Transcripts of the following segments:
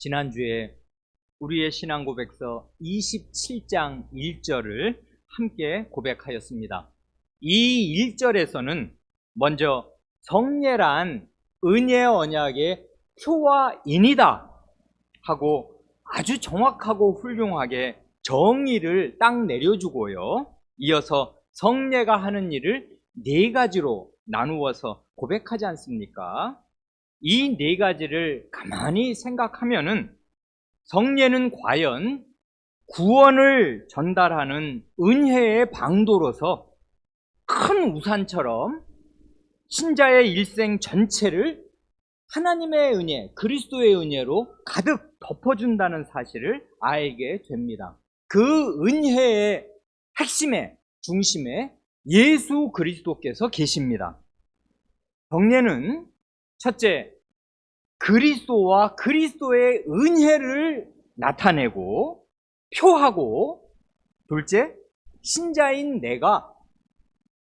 지난주에 우리의 신앙 고백서 27장 1절을 함께 고백하였습니다. 이 1절에서는 먼저 성례란 은혜의 언약의 표와 인이다 하고 아주 정확하고 훌륭하게 정의를 딱 내려주고요. 이어서 성례가 하는 일을 네 가지로 나누어서 고백하지 않습니까? 이 네 가지를 가만히 생각하면은 성례는 과연 구원을 전달하는 은혜의 방도로서 큰 우산처럼 신자의 일생 전체를 하나님의 은혜, 그리스도의 은혜로 가득 덮어준다는 사실을 알게 됩니다. 그 은혜의 핵심에, 중심에 예수 그리스도께서 계십니다. 성례는 첫째, 그리스도와 그리스도의 은혜를 나타내고 표하고, 둘째, 신자인 내가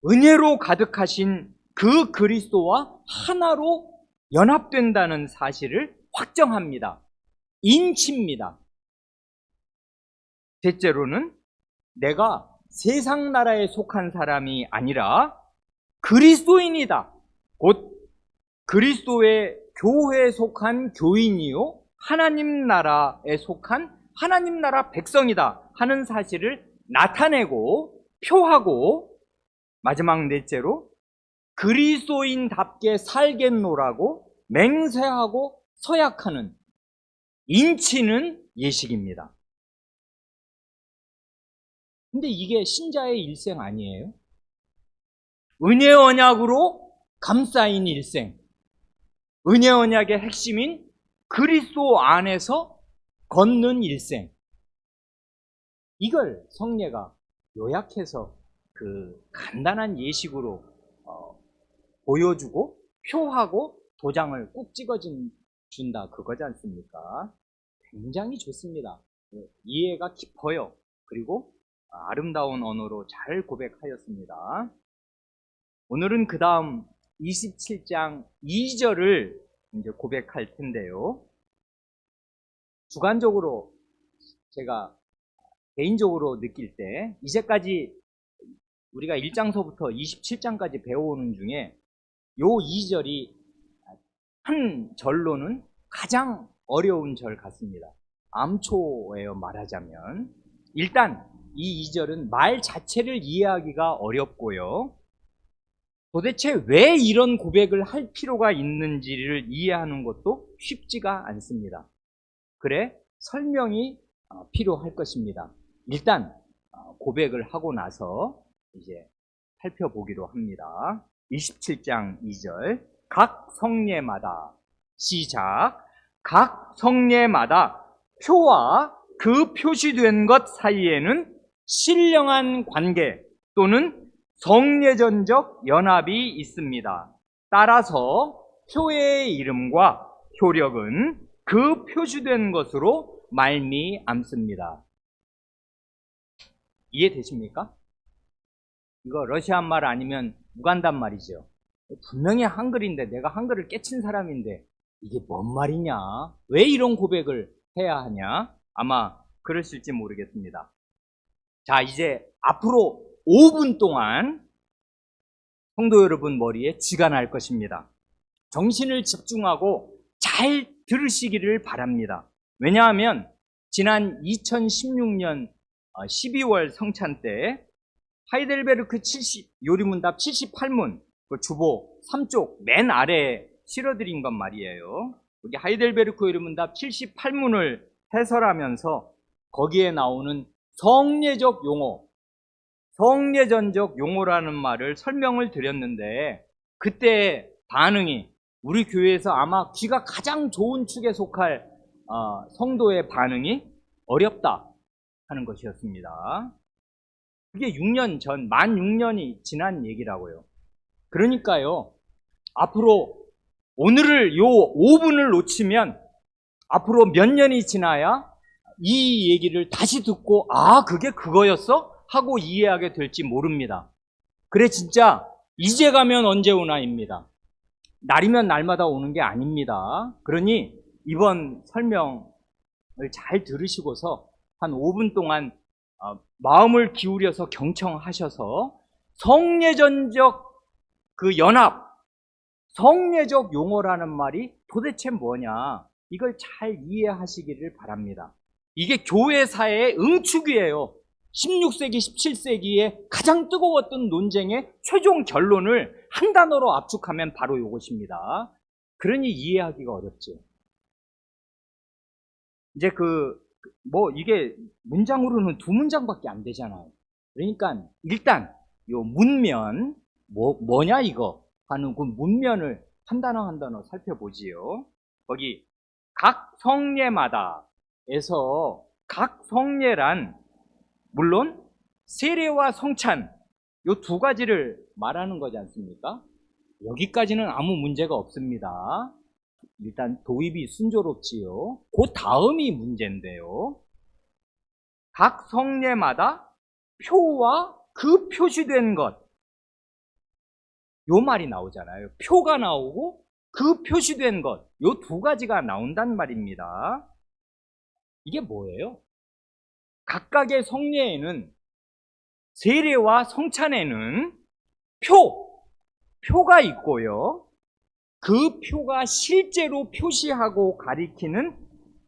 은혜로 가득하신 그 그리스도와 하나로 연합된다는 사실을 확정합니다. 인치입니다. 셋째로는 내가 세상 나라에 속한 사람이 아니라 그리스도인이다. 곧 그리스도의 교회에 속한 교인이요 하나님 나라에 속한 하나님 나라 백성이다 하는 사실을 나타내고 표하고, 마지막 넷째로 그리스도인답게 살겠노라고 맹세하고 서약하는 인치는 예식입니다. 근데 이게 신자의 일생 아니에요? 은혜 언약으로 감싸인 일생, 은혜 언약의 핵심인 그리스도 안에서 걷는 일생, 이걸 성례가 요약해서 그 간단한 예식으로 보여주고 표하고 도장을 꾹 찍어준다 그거지 않습니까? 굉장히 좋습니다. 이해가 깊어요. 그리고 아름다운 언어로 잘 고백하였습니다. 오늘은 그 다음 27장 2절을 이제 고백할 텐데요. 주관적으로 제가 개인적으로 느낄 때 이제까지 우리가 1장서부터 27장까지 배워오는 중에 요 2절이 한 절로는 가장 어려운 절 같습니다. 암초예요, 말하자면. 일단 이 2절은 말 자체를 이해하기가 어렵고요. 도대체 왜 이런 고백을 할 필요가 있는지를 이해하는 것도 쉽지가 않습니다. 그래, 설명이 필요할 것입니다. 일단 고백을 하고 나서 이제 살펴보기로 합니다. 27장 2절, 각 성례마다, 시작, 각 성례마다 표와 그 표시된 것 사이에는 신령한 관계 또는 성례전적 연합이 있습니다. 따라서 표의 이름과 효력은 그 표시된 것으로 말미암습니다. 이해되십니까? 이거 러시아 말 아니면 우간단 말이죠. 분명히 한글인데 내가 한글을 깨친 사람인데 이게 뭔 말이냐? 왜 이런 고백을 해야 하냐? 아마 그러실지 모르겠습니다. 자, 이제 앞으로 5분 동안 성도 여러분 머리에 쥐가 날 것입니다. 정신을 집중하고 잘 들으시기를 바랍니다. 왜냐하면 지난 2016년 12월 성찬 때 하이델베르크 요리문답 78문 그 주보 3쪽 맨 아래에 실어드린 것 말이에요. 여기 하이델베르크 요리문답 78문을 해설하면서 거기에 나오는 성례적 용어, 성례전적 용어라는 말을 설명을 드렸는데, 그때 반응이 우리 교회에서 아마 귀가 가장 좋은 축에 속할 성도의 반응이 어렵다 하는 것이었습니다. 그게 6년 전, 만 6년이 지난 얘기라고요. 그러니까요, 앞으로 오늘을 요 5분을 놓치면 앞으로 몇 년이 지나야 이 얘기를 다시 듣고 그게 그거였어? 하고 이해하게 될지 모릅니다. 그래, 진짜 이제 가면 언제 오나입니다. 날이면 날마다 오는 게 아닙니다. 그러니 이번 설명 잘 들으시고서 한 5분 동안 마음을 기울여서 경청하셔서 성례전적 그 연합, 성례적 용어라는 말이 도대체 뭐냐, 이걸 잘 이해하시기를 바랍니다. 이게 교회사의 응축이에요. 16세기, 17세기에 가장 뜨거웠던 논쟁의 최종 결론을 한 단어로 압축하면 바로 이것입니다. 그러니 이해하기가 어렵죠. 이제 이게 문장으로는 2문장밖에 안 되잖아요. 그러니까 일단 요 문면, 뭐냐 이거 하는 그 문면을 한 단어 한 단어 살펴보지요. 거기 각 성례마다에서 각 성례란 물론 세례와 성찬 요 2가지를 말하는 거지 않습니까? 여기까지는 아무 문제가 없습니다. 일단 도입이 순조롭지요. 그 다음이 문제인데요. 각 성례마다 표와 그 표시된 것, 요 말이 나오잖아요. 표가 나오고 그 표시된 것, 요 2가지가 나온단 말입니다. 이게 뭐예요? 각각의 성례에는, 세례와 성찬에는 표가 있고요. 그 표가 실제로 표시하고 가리키는,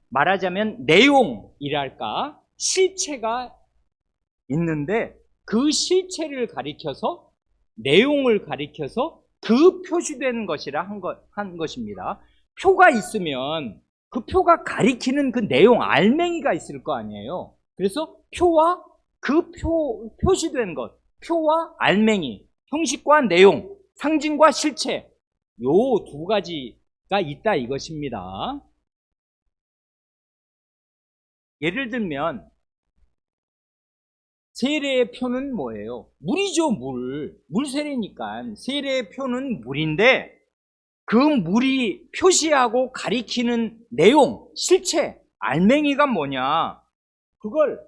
말하자면 내용이랄까, 실체가 있는데 그 실체를 가리켜서, 내용을 가리켜서 그 표시된 것이라 한 것입니다. 표가 있으면 그 표가 가리키는 그 내용, 알맹이가 있을 거 아니에요. 그래서 표와 그 표시된 것, 표와 알맹이, 형식과 내용, 상징과 실체, 요 2가지가 있다 이것입니다. 예를 들면 세례의 표는 뭐예요? 물이죠, 물 세례니까 세례의 표는 물인데, 그 물이 표시하고 가리키는 내용, 실체, 알맹이가 뭐냐, 그걸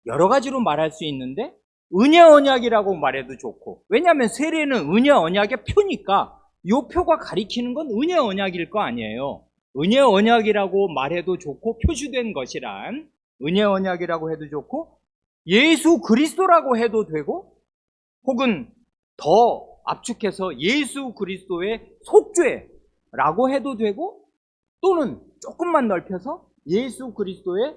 여러 가지로 말할 수 있는데 은혜 언약이라고 말해도 좋고, 왜냐하면 세례는 은혜 언약의 표니까 이 표가 가리키는 건 은혜 언약일 거 아니에요. 은혜 언약이라고 말해도 좋고, 표시된 것이란 은혜 언약이라고 해도 좋고, 예수 그리스도라고 해도 되고, 혹은 더 압축해서 예수 그리스도의 속죄라고 해도 되고, 또는 조금만 넓혀서 예수 그리스도의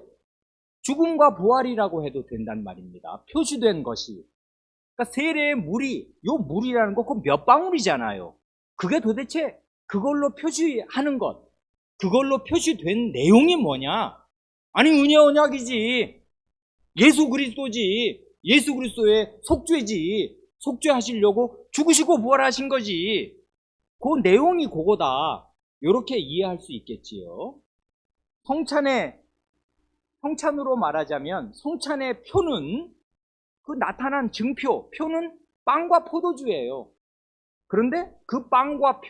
죽음과 부활이라고 해도 된단 말입니다. 표시된 것이. 그러니까 세례의 물이, 요 물이라는 거 그 몇 방울이잖아요. 그게 도대체 그걸로 표시하는 것, 그걸로 표시된 내용이 뭐냐? 아니 은혜 언약이지, 예수 그리스도지, 예수 그리스도의 속죄지, 속죄하시려고 죽으시고 부활하신 거지. 그 내용이 그거다. 이렇게 이해할 수 있겠지요. 성찬으로 말하자면 성찬의 표는, 그 나타난 표는 빵과 포도주예요. 그런데 그 빵과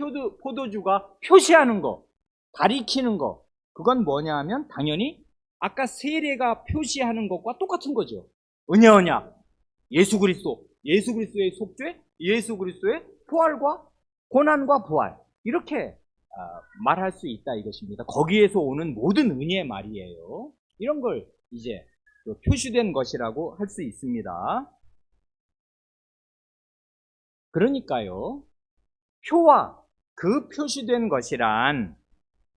포도주가 표시하는 거, 가리키는 거, 그건 뭐냐 하면 당연히 아까 세례가 표시하는 것과 똑같은 거죠. 은혜 언약, 예수 그리스도의 속죄, 예수 그리스도의 부활과 고난과 부활, 이렇게 말할 수 있다 이것입니다. 거기에서 오는 모든 은혜의 말이에요. 이런 걸 이제 표시된 것이라고 할 수 있습니다. 그러니까요, 표와 그 표시된 것이란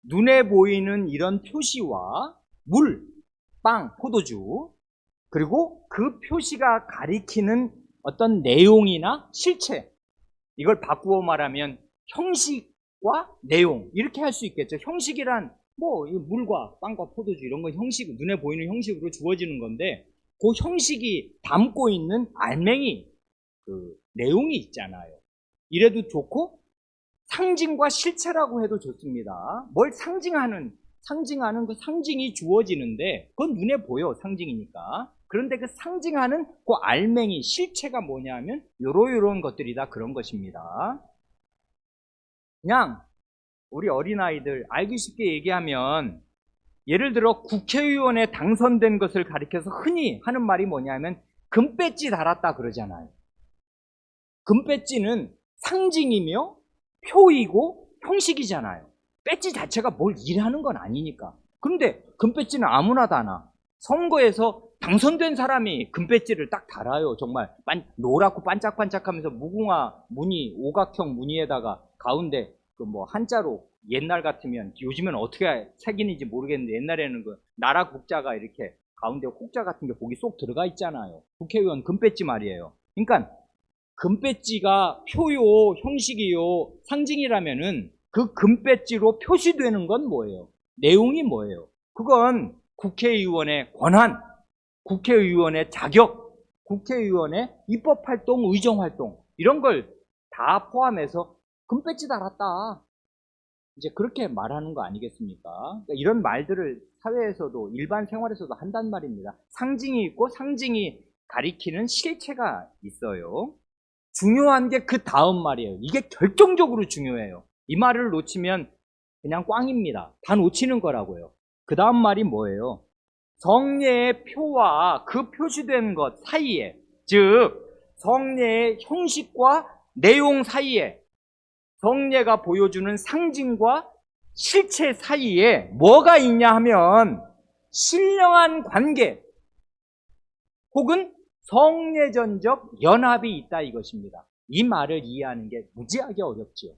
눈에 보이는 이런 표시와 물, 빵, 포도주, 그리고 그 표시가 가리키는 어떤 내용이나 실체, 이걸 바꾸어 말하면 형식과 내용, 이렇게 할 수 있겠죠. 형식이란 물과 빵과 포도주 이런 건 형식, 눈에 보이는 형식으로 주어지는 건데, 그 형식이 담고 있는 알맹이, 그 내용이 있잖아요. 이래도 좋고, 상징과 실체라고 해도 좋습니다. 뭘 상징하는 그 상징이 주어지는데, 그건 눈에 보여, 상징이니까. 그런데 그 상징하는 그 알맹이, 실체가 뭐냐 하면 요런 것들이다, 그런 것입니다. 그냥 우리 어린아이들 알기 쉽게 얘기하면, 예를 들어 국회의원에 당선된 것을 가리켜서 흔히 하는 말이 뭐냐면 금배지 달았다 그러잖아요. 금배지는 상징이며 표이고 형식이잖아요. 배지 자체가 뭘 일하는 건 아니니까. 그런데 금배지는 아무나 다나. 선거에서 당선된 사람이 금배지를 딱 달아요. 정말 노랗고 반짝반짝하면서 무궁화 무늬, 오각형 무늬에다가 가운데 그 뭐 한자로, 옛날 같으면, 요즘엔 어떻게 색인지 모르겠는데 옛날에는 그 나라 국자가 이렇게 가운데 혹자 같은 게 거기 쏙 들어가 있잖아요. 국회의원 금배지 말이에요. 그러니까 금배지가 표요, 형식이요, 상징이라면은 그 금배지로 표시되는 건 뭐예요? 내용이 뭐예요? 그건 국회의원의 권한, 국회의원의 자격, 국회의원의 입법활동, 의정활동, 이런 걸 다 포함해서 금배지 달았다. 이제 그렇게 말하는 거 아니겠습니까? 그러니까 이런 말들을 사회에서도, 일반 생활에서도 한단 말입니다. 상징이 있고 상징이 가리키는 실체가 있어요. 중요한 게 그 다음 말이에요. 이게 결정적으로 중요해요. 이 말을 놓치면 그냥 꽝입니다. 다 놓치는 거라고요. 그 다음 말이 뭐예요? 성례의 표와 그 표시된 것 사이에, 즉 성례의 형식과 내용 사이에, 성례가 보여주는 상징과 실체 사이에 뭐가 있냐 하면 신령한 관계 혹은 성례전적 연합이 있다 이것입니다. 이 말을 이해하는 게 무지하게 어렵지요.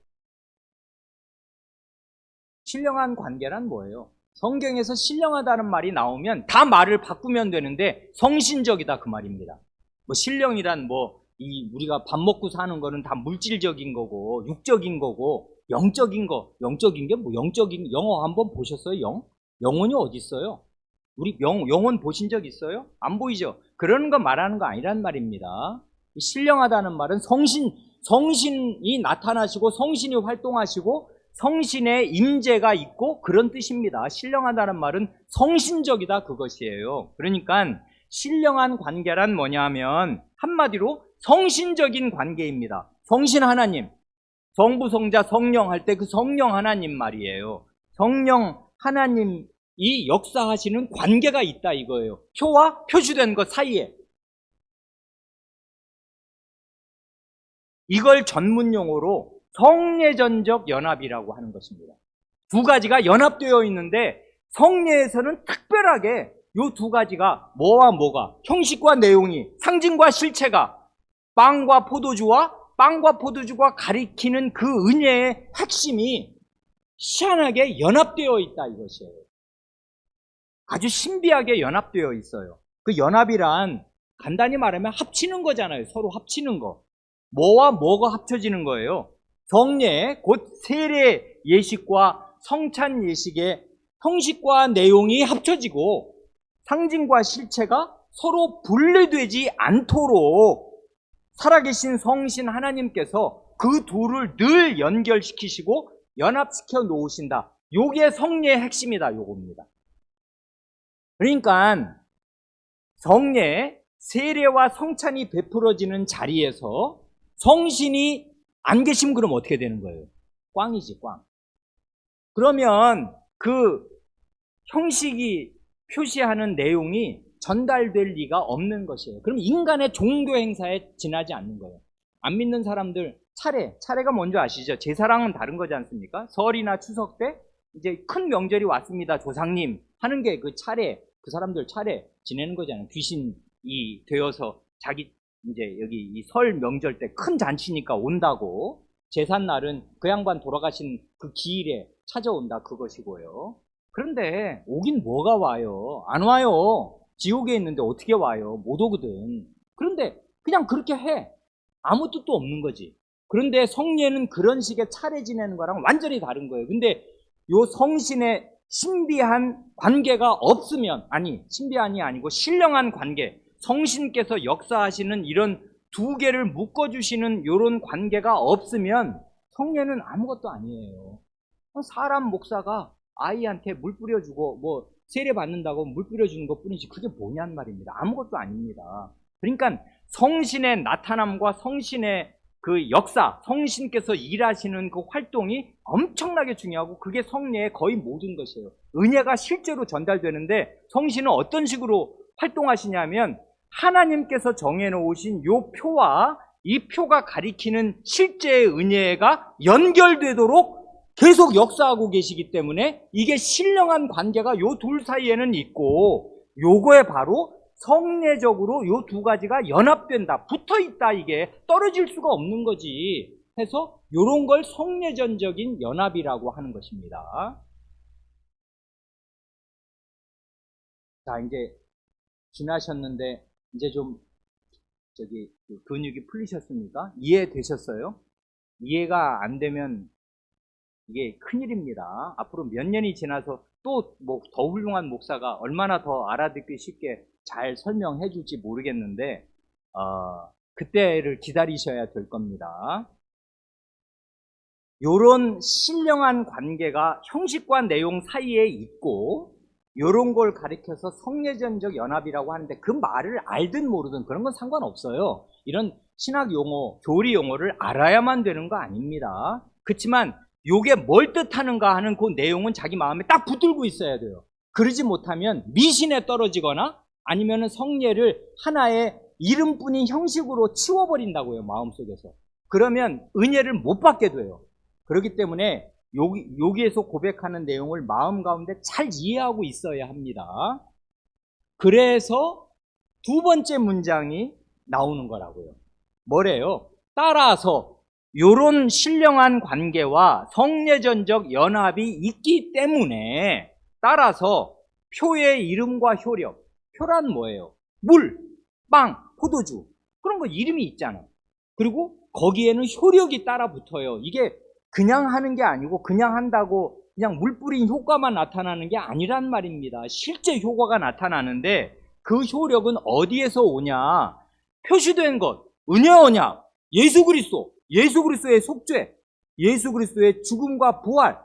신령한 관계란 뭐예요? 성경에서 신령하다는 말이 나오면 다 말을 바꾸면 되는데 성신적이다 그 말입니다. 뭐 신령이란 우리가 밥 먹고 사는 거는 다 물질적인 거고 육적인 거고 영적인 게 영적인 영어 한번 보셨어요? 영혼이 어디 있어요? 우리 영혼 보신 적 있어요? 안 보이죠? 그러는 거 말하는 거 아니란 말입니다. 신령하다는 말은 성신이 나타나시고 성신이 활동하시고 성신의 임재가 있고 그런 뜻입니다. 신령하다는 말은 성신적이다 그것이에요. 그러니까 신령한 관계란 뭐냐면 한마디로 성신적인 관계입니다. 성신 하나님, 성부, 성자, 성령 할 때 그 성령 하나님 말이에요. 성령 하나님이 역사하시는 관계가 있다 이거예요. 표와 표시된 것 사이에. 이걸 전문용어로 성례전적 연합이라고 하는 것입니다. 두 가지가 연합되어 있는데 성례에서는 특별하게 이 두 가지가 뭐와 뭐가, 형식과 내용이, 상징과 실체가 빵과 포도주가 가리키는 그 은혜의 핵심이 희한하게 연합되어 있다 이것이에요. 아주 신비하게 연합되어 있어요. 그 연합이란 간단히 말하면 합치는 거잖아요. 서로 합치는 거. 뭐와 뭐가 합쳐지는 거예요? 성례, 곧 세례 예식과 성찬 예식의 형식과 내용이 합쳐지고 상징과 실체가 서로 분리되지 않도록 살아계신 성신 하나님께서 그 둘을 늘 연결시키시고 연합시켜 놓으신다. 요게 성례의 핵심이다. 요겁니다. 그러니까 성례, 세례와 성찬이 베풀어지는 자리에서 성신이 안 계시면 그럼 어떻게 되는 거예요? 꽝이지, 꽝. 그러면 그 형식이 표시하는 내용이 전달될 리가 없는 것이에요. 그럼 인간의 종교 행사에 지나지 않는 거예요. 안 믿는 사람들 차례가 뭔지 아시죠? 제사랑은 다른 거지 않습니까? 설이나 추석 때 이제 큰 명절이 왔습니다. 조상님 하는 게 그 차례, 그 사람들 차례 지내는 거잖아요. 귀신이 되어서 자기 이제 여기 이 설 명절 때 큰 잔치니까 온다고, 제삿날은 그 양반 돌아가신 그 기일에 찾아온다 그것이고요. 그런데 오긴 뭐가 와요? 안 와요. 지옥에 있는데 어떻게 와요? 못 오거든. 그런데 그냥 그렇게 해. 아무 뜻도 없는 거지. 그런데 성례는 그런 식의 차례 지내는 거랑 완전히 다른 거예요. 근데 요 성신의 신비한 관계가 없으면, 신비한이 아니고 신령한 관계, 성신께서 역사하시는 이런 두 개를 묶어주시는 이런 관계가 없으면 성례는 아무것도 아니에요. 사람 목사가 아이한테 물 뿌려주고 세례 받는다고 물 뿌려주는 것 뿐이지 그게 뭐냔 말입니다. 아무것도 아닙니다. 그러니까 성신의 나타남과 성신의 그 역사, 성신께서 일하시는 그 활동이 엄청나게 중요하고 그게 성례의 거의 모든 것이에요. 은혜가 실제로 전달되는데 성신은 어떤 식으로 활동하시냐면 하나님께서 정해놓으신 요 표와 이 표가 가리키는 실제의 은혜가 연결되도록 계속 역사하고 계시기 때문에 이게 신령한 관계가 요 둘 사이에는 있고, 요거에 바로 성례적으로 요 두 가지가 연합된다, 붙어 있다, 이게 떨어질 수가 없는 거지. 해서 요런 걸 성례전적인 연합이라고 하는 것입니다. 자, 이제 지나셨는데 이제 좀 그 근육이 풀리셨습니까? 이해되셨어요? 이해가 안 되면 이게 큰일입니다. 앞으로 몇 년이 지나서 또 뭐 더 훌륭한 목사가 얼마나 더 알아듣기 쉽게 잘 설명해 줄지 모르겠는데, 그때를 기다리셔야 될 겁니다. 요런 신령한 관계가 형식과 내용 사이에 있고, 요런 걸 가리켜서 성례전적 연합이라고 하는데, 그 말을 알든 모르든 그런 건 상관없어요. 이런 신학 용어, 교리 용어를 알아야만 되는 거 아닙니다. 그렇지만 요게 뭘 뜻하는가 하는 그 내용은 자기 마음에 딱 붙들고 있어야 돼요. 그러지 못하면 미신에 떨어지거나 아니면 성례를 하나의 이름뿐인 형식으로 치워버린다고요, 마음속에서. 그러면 은혜를 못 받게 돼요. 그렇기 때문에 여기에서 고백하는 내용을 마음 가운데 잘 이해하고 있어야 합니다. 그래서 두 번째 문장이 나오는 거라고요. 뭐래요? 따라서 요런 신령한 관계와 성례전적 연합이 있기 때문에, 따라서 표의 이름과 효력, 표란 뭐예요? 물, 빵, 포도주, 그런 거 이름이 있잖아요. 그리고 거기에는 효력이 따라 붙어요. 이게 그냥 하는 게 아니고, 그냥 한다고 그냥 물 뿌린 효과만 나타나는 게 아니란 말입니다. 실제 효과가 나타나는데, 그 효력은 어디에서 오냐? 표시된 것, 은혜 언약, 예수 그리스도의 속죄, 예수 그리스도의 죽음과 부활,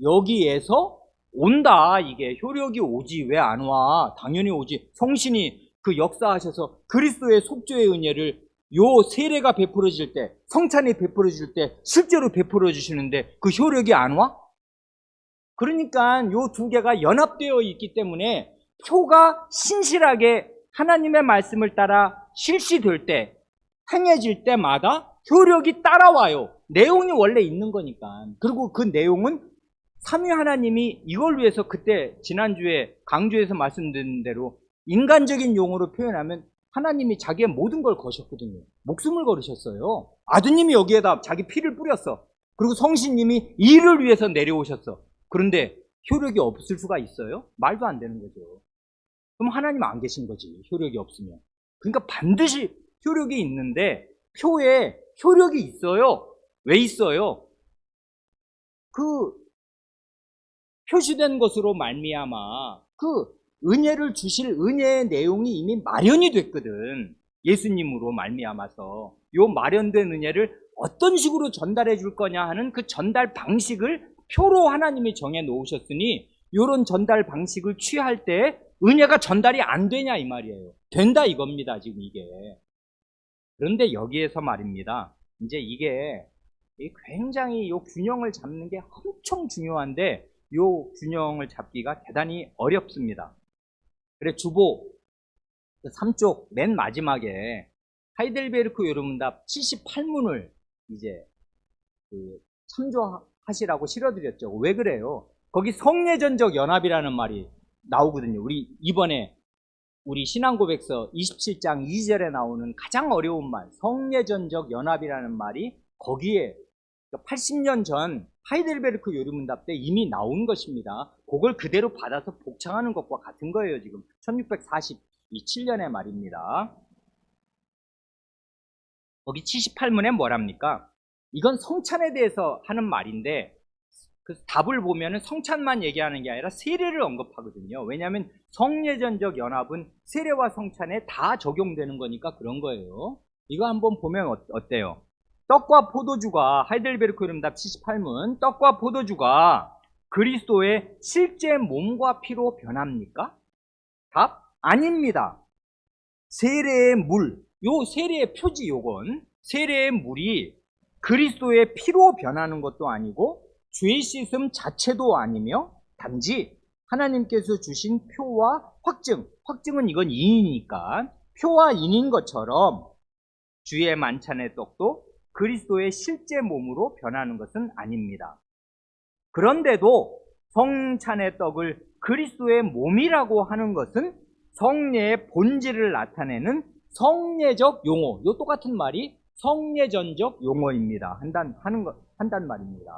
여기에서 온다. 이게 효력이 오지. 왜 안 와? 당연히 오지. 성신이 그 역사하셔서 그리스도의 속죄의 은혜를 요 세례가 베풀어질 때, 성찬이 베풀어질 때 실제로 베풀어 주시는데 그 효력이 안 와? 그러니까 요 두 개가 연합되어 있기 때문에 표가 신실하게 하나님의 말씀을 따라 실시될 때, 행해질 때마다 효력이 따라와요. 내용이 원래 있는 거니까. 그리고 그 내용은 삼위 하나님이 이걸 위해서, 그때 지난주에 강조해서 말씀드린 대로 인간적인 용어로 표현하면 하나님이 자기의 모든 걸 거셨거든요. 목숨을 걸으셨어요. 아드님이 여기에다 자기 피를 뿌렸어. 그리고 성신님이 이를 위해서 내려오셨어. 그런데 효력이 없을 수가 있어요? 말도 안 되는 거죠. 그럼 하나님 안 계신 거지, 효력이 없으면. 그러니까 반드시 효력이 있는데, 표에 효력이 있어요. 왜 있어요? 그 표시된 것으로 말미암아 그 은혜를 주실 은혜의 내용이 이미 마련이 됐거든. 예수님으로 말미암아서 요 마련된 은혜를 어떤 식으로 전달해 줄 거냐 하는 그 전달 방식을 표로 하나님이 정해 놓으셨으니, 요런 전달 방식을 취할 때 은혜가 전달이 안 되냐 이 말이에요. 된다 이겁니다, 지금 이게. 그런데 여기에서 말입니다. 이제 이게 굉장히 요 균형을 잡는 게 엄청 중요한데, 요 균형을 잡기가 대단히 어렵습니다. 그래, 주보 3쪽 맨 마지막에 하이델베르크 요르문답 78문을 이제 참조하시라고 실어드렸죠. 왜 그래요? 거기 성례전적 연합이라는 말이 나오거든요. 우리 이번에 우리 신앙고백서 27장 2절에 나오는 가장 어려운 말, 성례전적 연합이라는 말이 거기에 80년 전 하이델베르크 요리문답 때 이미 나온 것입니다. 그걸 그대로 받아서 복창하는 것과 같은 거예요. 지금 1647년의 말입니다. 거기 78문에 뭐랍니까? 이건 성찬에 대해서 하는 말인데, 그 답을 보면은 성찬만 얘기하는 게 아니라 세례를 언급하거든요. 왜냐하면 성례전적 연합은 세례와 성찬에 다 적용되는 거니까 그런 거예요. 이거 한번 보면 어때요? 떡과 포도주가, 하이델베르크 요리문답 78문, 떡과 포도주가 그리스도의 실제 몸과 피로 변합니까? 답? 아닙니다. 세례의 물, 요 세례의 표지, 요건 세례의 물이 그리스도의 피로 변하는 것도 아니고 죄 씻음 자체도 아니며, 단지 하나님께서 주신 표와 확증은 이건 인이니까 표와 인인 것처럼 주의 만찬의 떡도 그리스도의 실제 몸으로 변하는 것은 아닙니다. 그런데도 성찬의 떡을 그리스도의 몸이라고 하는 것은 성례의 본질을 나타내는 성례적 용어, 요 똑같은 말이 성례전적 용어입니다. 한단 말입니다.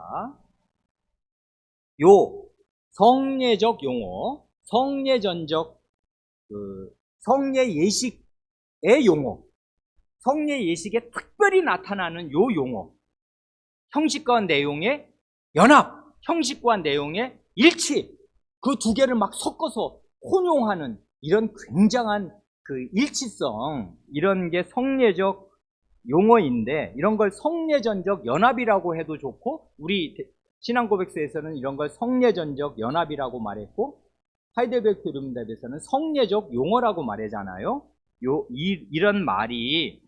요 성례적 용어, 성례전적 성례 예식의 용어, 성례 예식에 특별히 나타나는 요 용어, 형식과 내용의 연합, 형식과 내용의 일치, 그 두 개를 막 섞어서 혼용하는 이런 굉장한 그 일치성, 이런 게 성례적 용어인데, 이런 걸 성례전적 연합이라고 해도 좋고, 우리 신앙고백서에서는 이런 걸 성례전적 연합이라고 말했고, 하이델베르크 교림답에서는 성례적 용어라고 말하잖아요. 이런 말이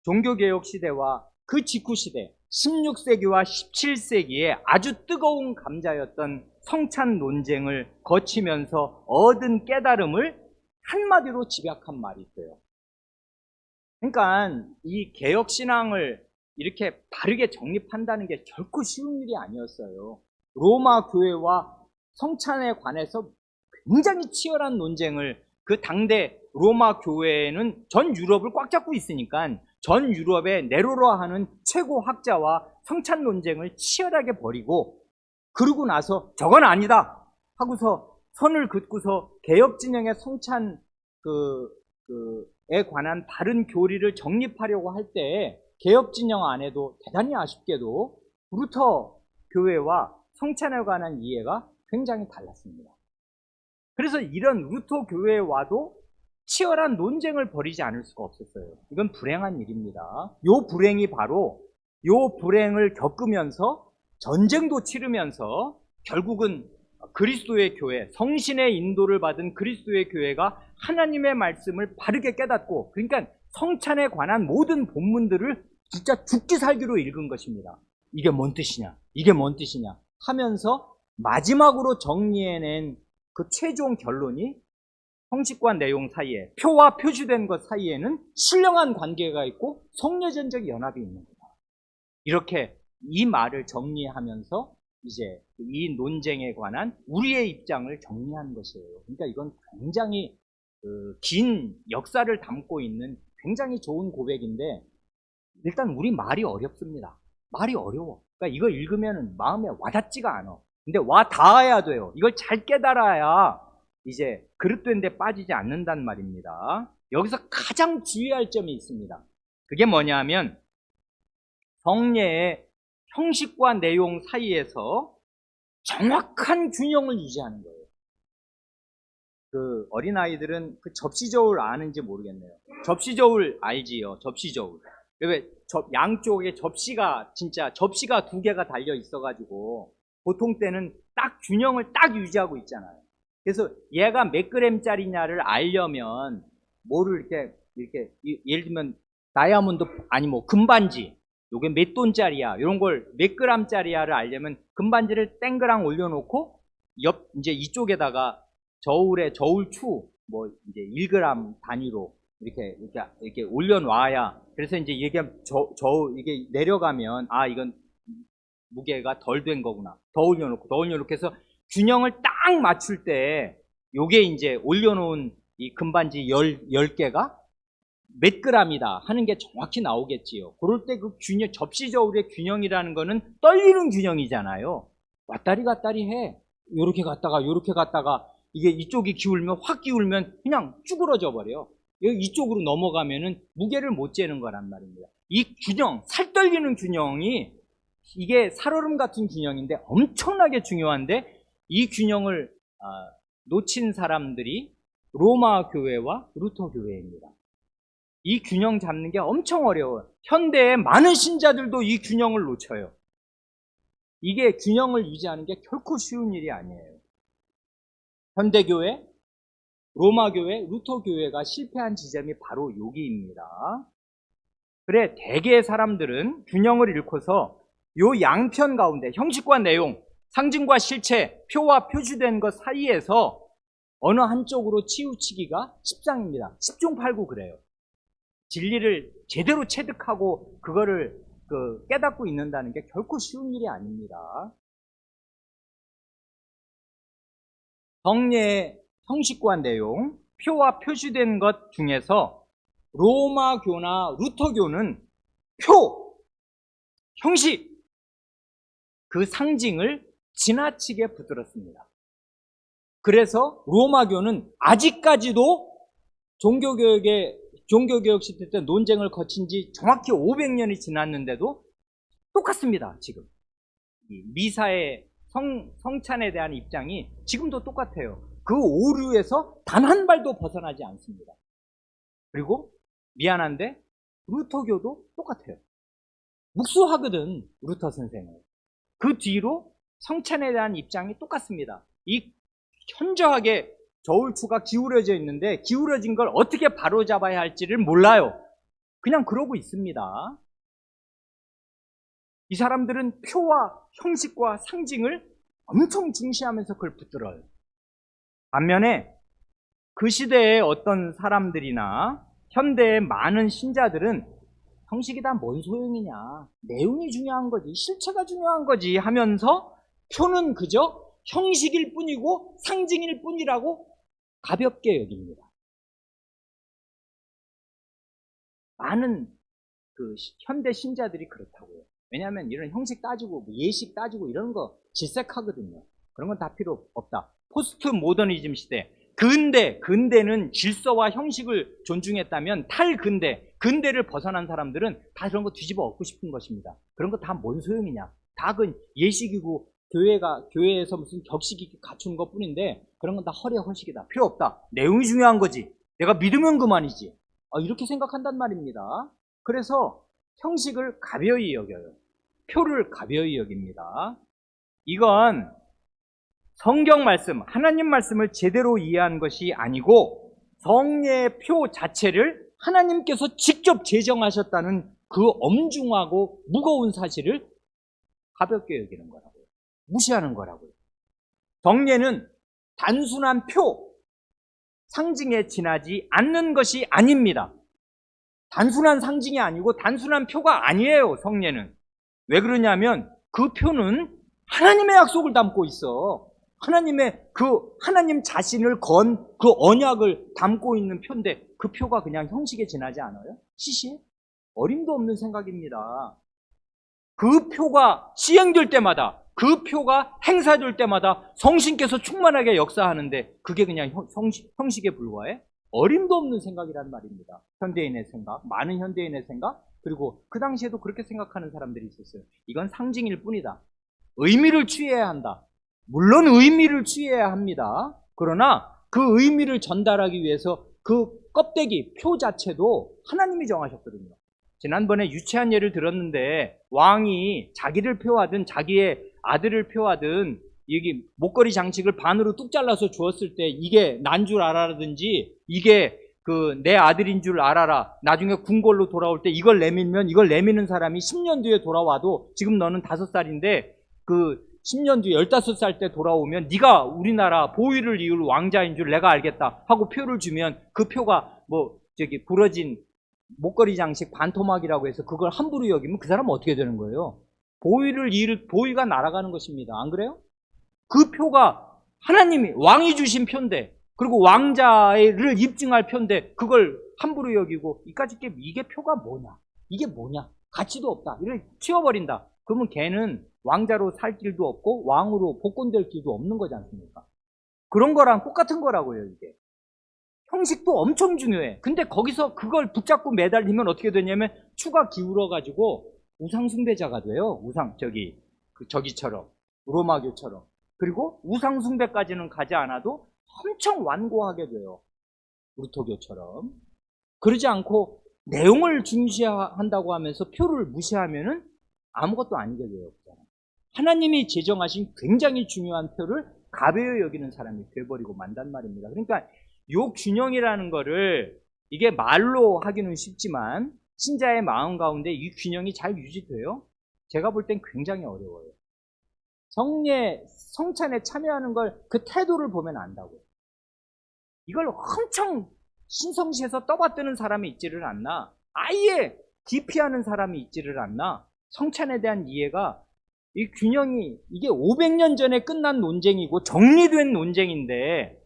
종교개혁 시대와 그 직후 시대, 16세기와 17세기에 아주 뜨거운 감자였던 성찬 논쟁을 거치면서 얻은 깨달음을 한마디로 집약한 말이 있어요. 그러니까 이 개혁신앙을 이렇게 바르게 정립한다는 게 결코 쉬운 일이 아니었어요. 로마 교회와 성찬에 관해서 굉장히 치열한 논쟁을, 그 당대 로마 교회는 전 유럽을 꽉 잡고 있으니까 전 유럽의 네로라 하는 최고 학자와 성찬 논쟁을 치열하게 벌이고, 그러고 나서 저건 아니다 하고서 선을 긋고서 개혁 진영의 성찬 에 관한 바른 교리를 정립하려고 할 때 개혁 진영 안에도 대단히 아쉽게도 루터 교회와 성찬에 관한 이해가 굉장히 달랐습니다. 그래서 이런 루터 교회와도 치열한 논쟁을 벌이지 않을 수가 없었어요. 이건 불행한 일입니다. 요 불행이 바로 요 불행을 겪으면서 전쟁도 치르면서 결국은 그리스도의 교회, 성신의 인도를 받은 그리스도의 교회가 하나님의 말씀을 바르게 깨닫고, 그러니까 성찬에 관한 모든 본문들을 진짜 죽기 살기로 읽은 것입니다. 이게 뭔 뜻이냐, 이게 뭔 뜻이냐 하면서 마지막으로 정리해낸 그 최종 결론이 형식과 내용 사이에, 표와 표시된 것 사이에는 신령한 관계가 있고 성례전적 연합이 있는 거다. 이렇게 이 말을 정리하면서 이제 이 논쟁에 관한 우리의 입장을 정리한 것이에요. 그러니까 이건 굉장히 긴 역사를 담고 있는 굉장히 좋은 고백인데, 일단 우리 말이 어렵습니다. 말이 어려워. 그러니까 이거 읽으면 마음에 와닿지가 않아. 근데 와 닿아야 돼요. 이걸 잘 깨달아야 이제 그릇된 데 빠지지 않는단 말입니다. 여기서 가장 주의할 점이 있습니다. 그게 뭐냐면 성례의 형식과 내용 사이에서 정확한 균형을 유지하는 거예요. 그 어린아이들은 그 접시저울 아는지 모르겠네요. 접시저울 알지요? 접시저울. 왜 양쪽에 접시가 두 개가 달려 있어가지고 보통 때는 딱 균형을 딱 유지하고 있잖아요. 그래서 얘가 몇 그램짜리냐를 알려면 뭐를 이렇게 예를 들면 다이아몬드 아니 뭐 금반지 요게 몇 돈짜리야 이런 걸 몇 그램짜리야를 알려면 금반지를 땡그랑 올려놓고 이제 이쪽에다가 저울추 뭐 이제 1g 단위로 이렇게 올려놔야, 그래서 이제 이게 이게 내려가면 아 이건 무게가 덜 된 거구나. 더 올려놓고 해서 균형을 딱 맞출 때 요게 이제 올려놓은 이 금반지 10개가 몇 그램이다 하는 게 정확히 나오겠지요. 그럴 때 그 균형, 접시 저울의 균형이라는 거는 떨리는 균형이잖아요. 왔다리 갔다리 해. 요렇게 갔다가 이게 이쪽이 확 기울면 그냥 쭈그러져 버려. 이쪽으로 넘어가면은 무게를 못 재는 거란 말입니다. 이 균형, 살 떨리는 균형이 이게 살얼음 같은 균형인데 엄청나게 중요한데, 이 균형을 놓친 사람들이 로마 교회와 루터 교회입니다. 이 균형 잡는 게 엄청 어려워요. 현대의 많은 신자들도 이 균형을 놓쳐요. 이게 균형을 유지하는 게 결코 쉬운 일이 아니에요. 현대교회, 로마교회, 루터교회가 실패한 지점이 바로 여기입니다. 그래, 대개의 사람들은 균형을 잃고서 요 양편 가운데 형식과 내용, 상징과 실체, 표와 표시된 것 사이에서 어느 한쪽으로 치우치기가 십상입니다. 십중팔구 그래요. 진리를 제대로 체득하고 그거를 깨닫고 있는다는 게 결코 쉬운 일이 아닙니다. 성례의 형식과 내용, 표와 표시된 것 중에서 로마교나 루터교는 표, 형식, 그 상징을 지나치게 붙들었습니다. 그래서 로마교는 아직까지도 종교개혁 시대 때 논쟁을 거친 지 정확히 500년이 지났는데도 똑같습니다. 지금 미사의 성찬에 대한 입장이 지금도 똑같아요. 그 오류에서 단 한 발도 벗어나지 않습니다. 그리고 미안한데 루터교도 똑같아요. 묵수하거든, 루터 선생은. 그 뒤로 성찬에 대한 입장이 똑같습니다. 이 현저하게 저울추가 기울어져 있는데 기울어진 걸 어떻게 바로잡아야 할지를 몰라요. 그냥 그러고 있습니다. 이 사람들은 표와 형식과 상징을 엄청 중시하면서 그걸 붙들어요. 반면에 그 시대의 어떤 사람들이나 현대의 많은 신자들은 형식이 다 뭔 소용이냐, 내용이 중요한 거지, 실체가 중요한 거지 하면서 표는 그저 형식일 뿐이고 상징일 뿐이라고 가볍게 여깁니다. 많은 그 현대 신자들이 그렇다고요. 왜냐하면 이런 형식 따지고 예식 따지고 이런 거 질색하거든요. 그런 건 다 필요 없다. 포스트 모더니즘 시대, 근대는 질서와 형식을 존중했다면 근대를 벗어난 사람들은 다 그런 거 뒤집어 엎고 싶은 것입니다. 그런 거 다 뭔 소용이냐, 다 그 예식이고 교회에서 무슨 격식이 갖춘 것 뿐인데 그런 건 다 허례허식이다, 필요 없다, 내용이 중요한 거지, 내가 믿으면 그만이지, 이렇게 생각한단 말입니다. 그래서 형식을 가벼이 여겨요. 표를 가벼이 여깁니다. 이건 성경 말씀, 하나님 말씀을 제대로 이해한 것이 아니고 성례의 표 자체를 하나님께서 직접 제정하셨다는 그 엄중하고 무거운 사실을 가볍게 여기는 거라고요. 무시하는 거라고요. 성례는 단순한 표, 상징에 지나지 않는 것이 아닙니다. 단순한 상징이 아니고 단순한 표가 아니에요, 성례는. 왜 그러냐면 그 표는 하나님의 약속을 담고 있어. 하나님 자신을 건 그 언약을 담고 있는 표인데 그 표가 그냥 형식에 지나지 않아요? 시시해? 어림도 없는 생각입니다. 그 표가 시행될 때마다, 그 표가 행사될 때마다 성신께서 충만하게 역사하는데 그게 그냥 형식에 불과해? 어림도 없는 생각이란 말입니다. 현대인의 생각, 많은 현대인의 생각, 그리고 그 당시에도 그렇게 생각하는 사람들이 있었어요. 이건 상징일 뿐이다. 의미를 취해야 한다. 물론 의미를 취해야 합니다. 그러나 그 의미를 전달하기 위해서 그 껍데기, 표 자체도 하나님이 정하셨거든요. 지난번에 유치한 예를 들었는데 왕이 자기를 표하든 자기의 아들을 표하든 여기 목걸이 장식을 반으로 뚝 잘라서 주었을 때 이게 난 줄 알아라든지 이게 내 아들인 줄 알아라, 나중에 궁궐로 돌아올 때 이걸 내밀면 이걸 내미는 사람이 10년 뒤에 돌아와도 지금 너는 5살인데 10년 뒤에 15살 때 돌아오면 네가 우리나라 보위를 이을 왕자인 줄 내가 알겠다 하고 표를 주면 그 표가 부러진 목걸이 장식 반토막이라고 해서 그걸 함부로 여기면 그 사람은 어떻게 되는 거예요? 보위가 날아가는 것입니다. 안 그래요? 그 표가 하나님이, 왕이 주신 표인데, 그리고 왕자를 입증할 표인데 그걸 함부로 여기고 이게 표가 뭐냐, 이게 뭐냐, 가치도 없다, 이걸 치워버린다. 그러면 걔는 왕자로 살 길도 없고 왕으로 복권될 길도 없는 거지 않습니까? 그런 거랑 똑같은 거라고요. 이게 형식도 엄청 중요해. 근데 거기서 그걸 붙잡고 매달리면 어떻게 되냐면 추가 기울어가지고 우상숭배자가 돼요. 저기처럼, 로마교처럼. 그리고 우상숭배까지는 가지 않아도 엄청 완고하게 돼요. 루터교처럼. 그러지 않고 내용을 중시한다고 하면서 표를 무시하면은 아무것도 아니게 돼요. 하나님이 제정하신 굉장히 중요한 표를 가벼이 여기는 사람이 돼버리고 만단 말입니다. 그러니까 요 균형이라는 거를, 이게 말로 하기는 쉽지만 신자의 마음 가운데 이 균형이 잘 유지돼요? 제가 볼 땐 굉장히 어려워요. 성찬에 참여하는 걸 그 태도를 보면 안다고요. 이걸 엄청 신성시해서 떠받드는 사람이 있지를 않나, 아예 기피하는 사람이 있지를 않나, 성찬에 대한 이해가 이 균형이, 이게 500년 전에 끝난 논쟁이고 정리된 논쟁인데,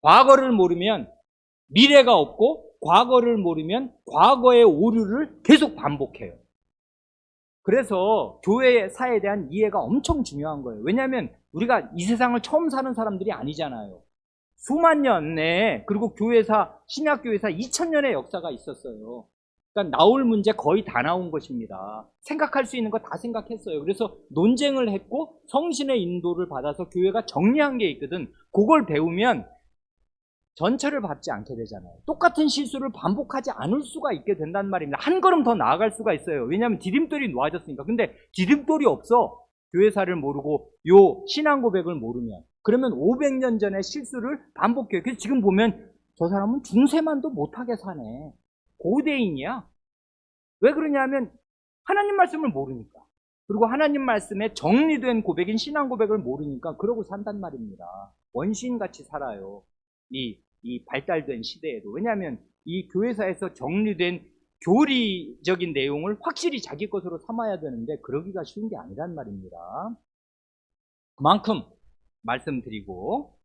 과거를 모르면 미래가 없고, 과거를 모르면 과거의 오류를 계속 반복해요. 그래서 교회사에 대한 이해가 엄청 중요한 거예요. 왜냐하면 우리가 이 세상을 처음 사는 사람들이 아니잖아요. 수만 년 내에, 그리고 교회사, 신약교회사 2000년의 역사가 있었어요. 그러니까 나올 문제 거의 다 나온 것입니다. 생각할 수 있는 거 다 생각했어요. 그래서 논쟁을 했고 성신의 인도를 받아서 교회가 정리한 게 있거든. 그걸 배우면 전철을 밟지 않게 되잖아요. 똑같은 실수를 반복하지 않을 수가 있게 된단 말입니다. 한 걸음 더 나아갈 수가 있어요. 왜냐하면 디딤돌이 놓아졌으니까. 근데 디딤돌이 없어. 교회사를 모르고 요 신앙 고백을 모르면. 그러면 500년 전의 실수를 반복해요. 그래서 지금 보면 저 사람은 중세만도 못하게 사네. 고대인이야. 왜 그러냐면 하나님 말씀을 모르니까. 그리고 하나님 말씀에 정리된 고백인 신앙 고백을 모르니까 그러고 산단 말입니다. 원시인같이 살아요. 이 발달된 시대에도. 왜냐하면 이 교회사에서 정리된 교리적인 내용을 확실히 자기 것으로 삼아야 되는데 그러기가 쉬운 게 아니란 말입니다. 그만큼 말씀드리고,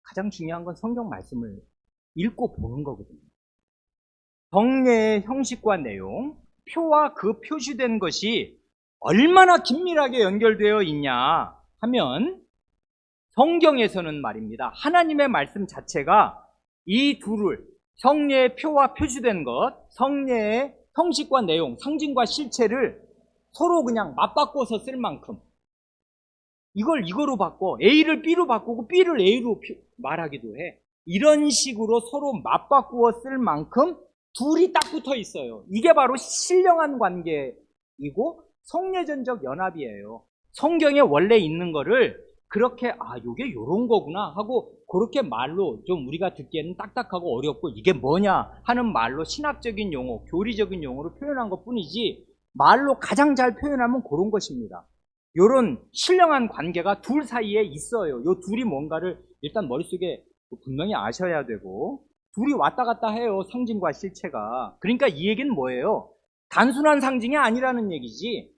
가장 중요한 건 성경 말씀을 읽고 보는 거거든요. 성례의 형식과 내용, 표와 그 표시된 것이 얼마나 긴밀하게 연결되어 있냐 하면, 성경에서는 말입니다, 하나님의 말씀 자체가 이 둘을, 성례의 표와 표시된 것, 성례의 형식과 내용, 상징과 실체를 서로 그냥 맞바꿔서 쓸 만큼, 이걸 이거로 바꿔, A를 B로 바꾸고 B를 A로 말하기도 해. 이런 식으로 서로 맞바꾸어 쓸 만큼 둘이 딱 붙어 있어요. 이게 바로 신령한 관계이고 성례전적 연합이에요. 성경에 원래 있는 거를 그렇게, 요게 요런 거구나 하고, 그렇게 말로 좀 우리가 듣기에는 딱딱하고 어렵고 이게 뭐냐 하는 말로 신학적인 용어, 교리적인 용어로 표현한 것 뿐이지, 말로 가장 잘 표현하면 그런 것입니다. 요런 신령한 관계가 둘 사이에 있어요. 요 둘이 뭔가를 일단 머릿속에 분명히 아셔야 되고, 둘이 왔다 갔다 해요, 상징과 실체가. 그러니까 이 얘기는 뭐예요? 단순한 상징이 아니라는 얘기지,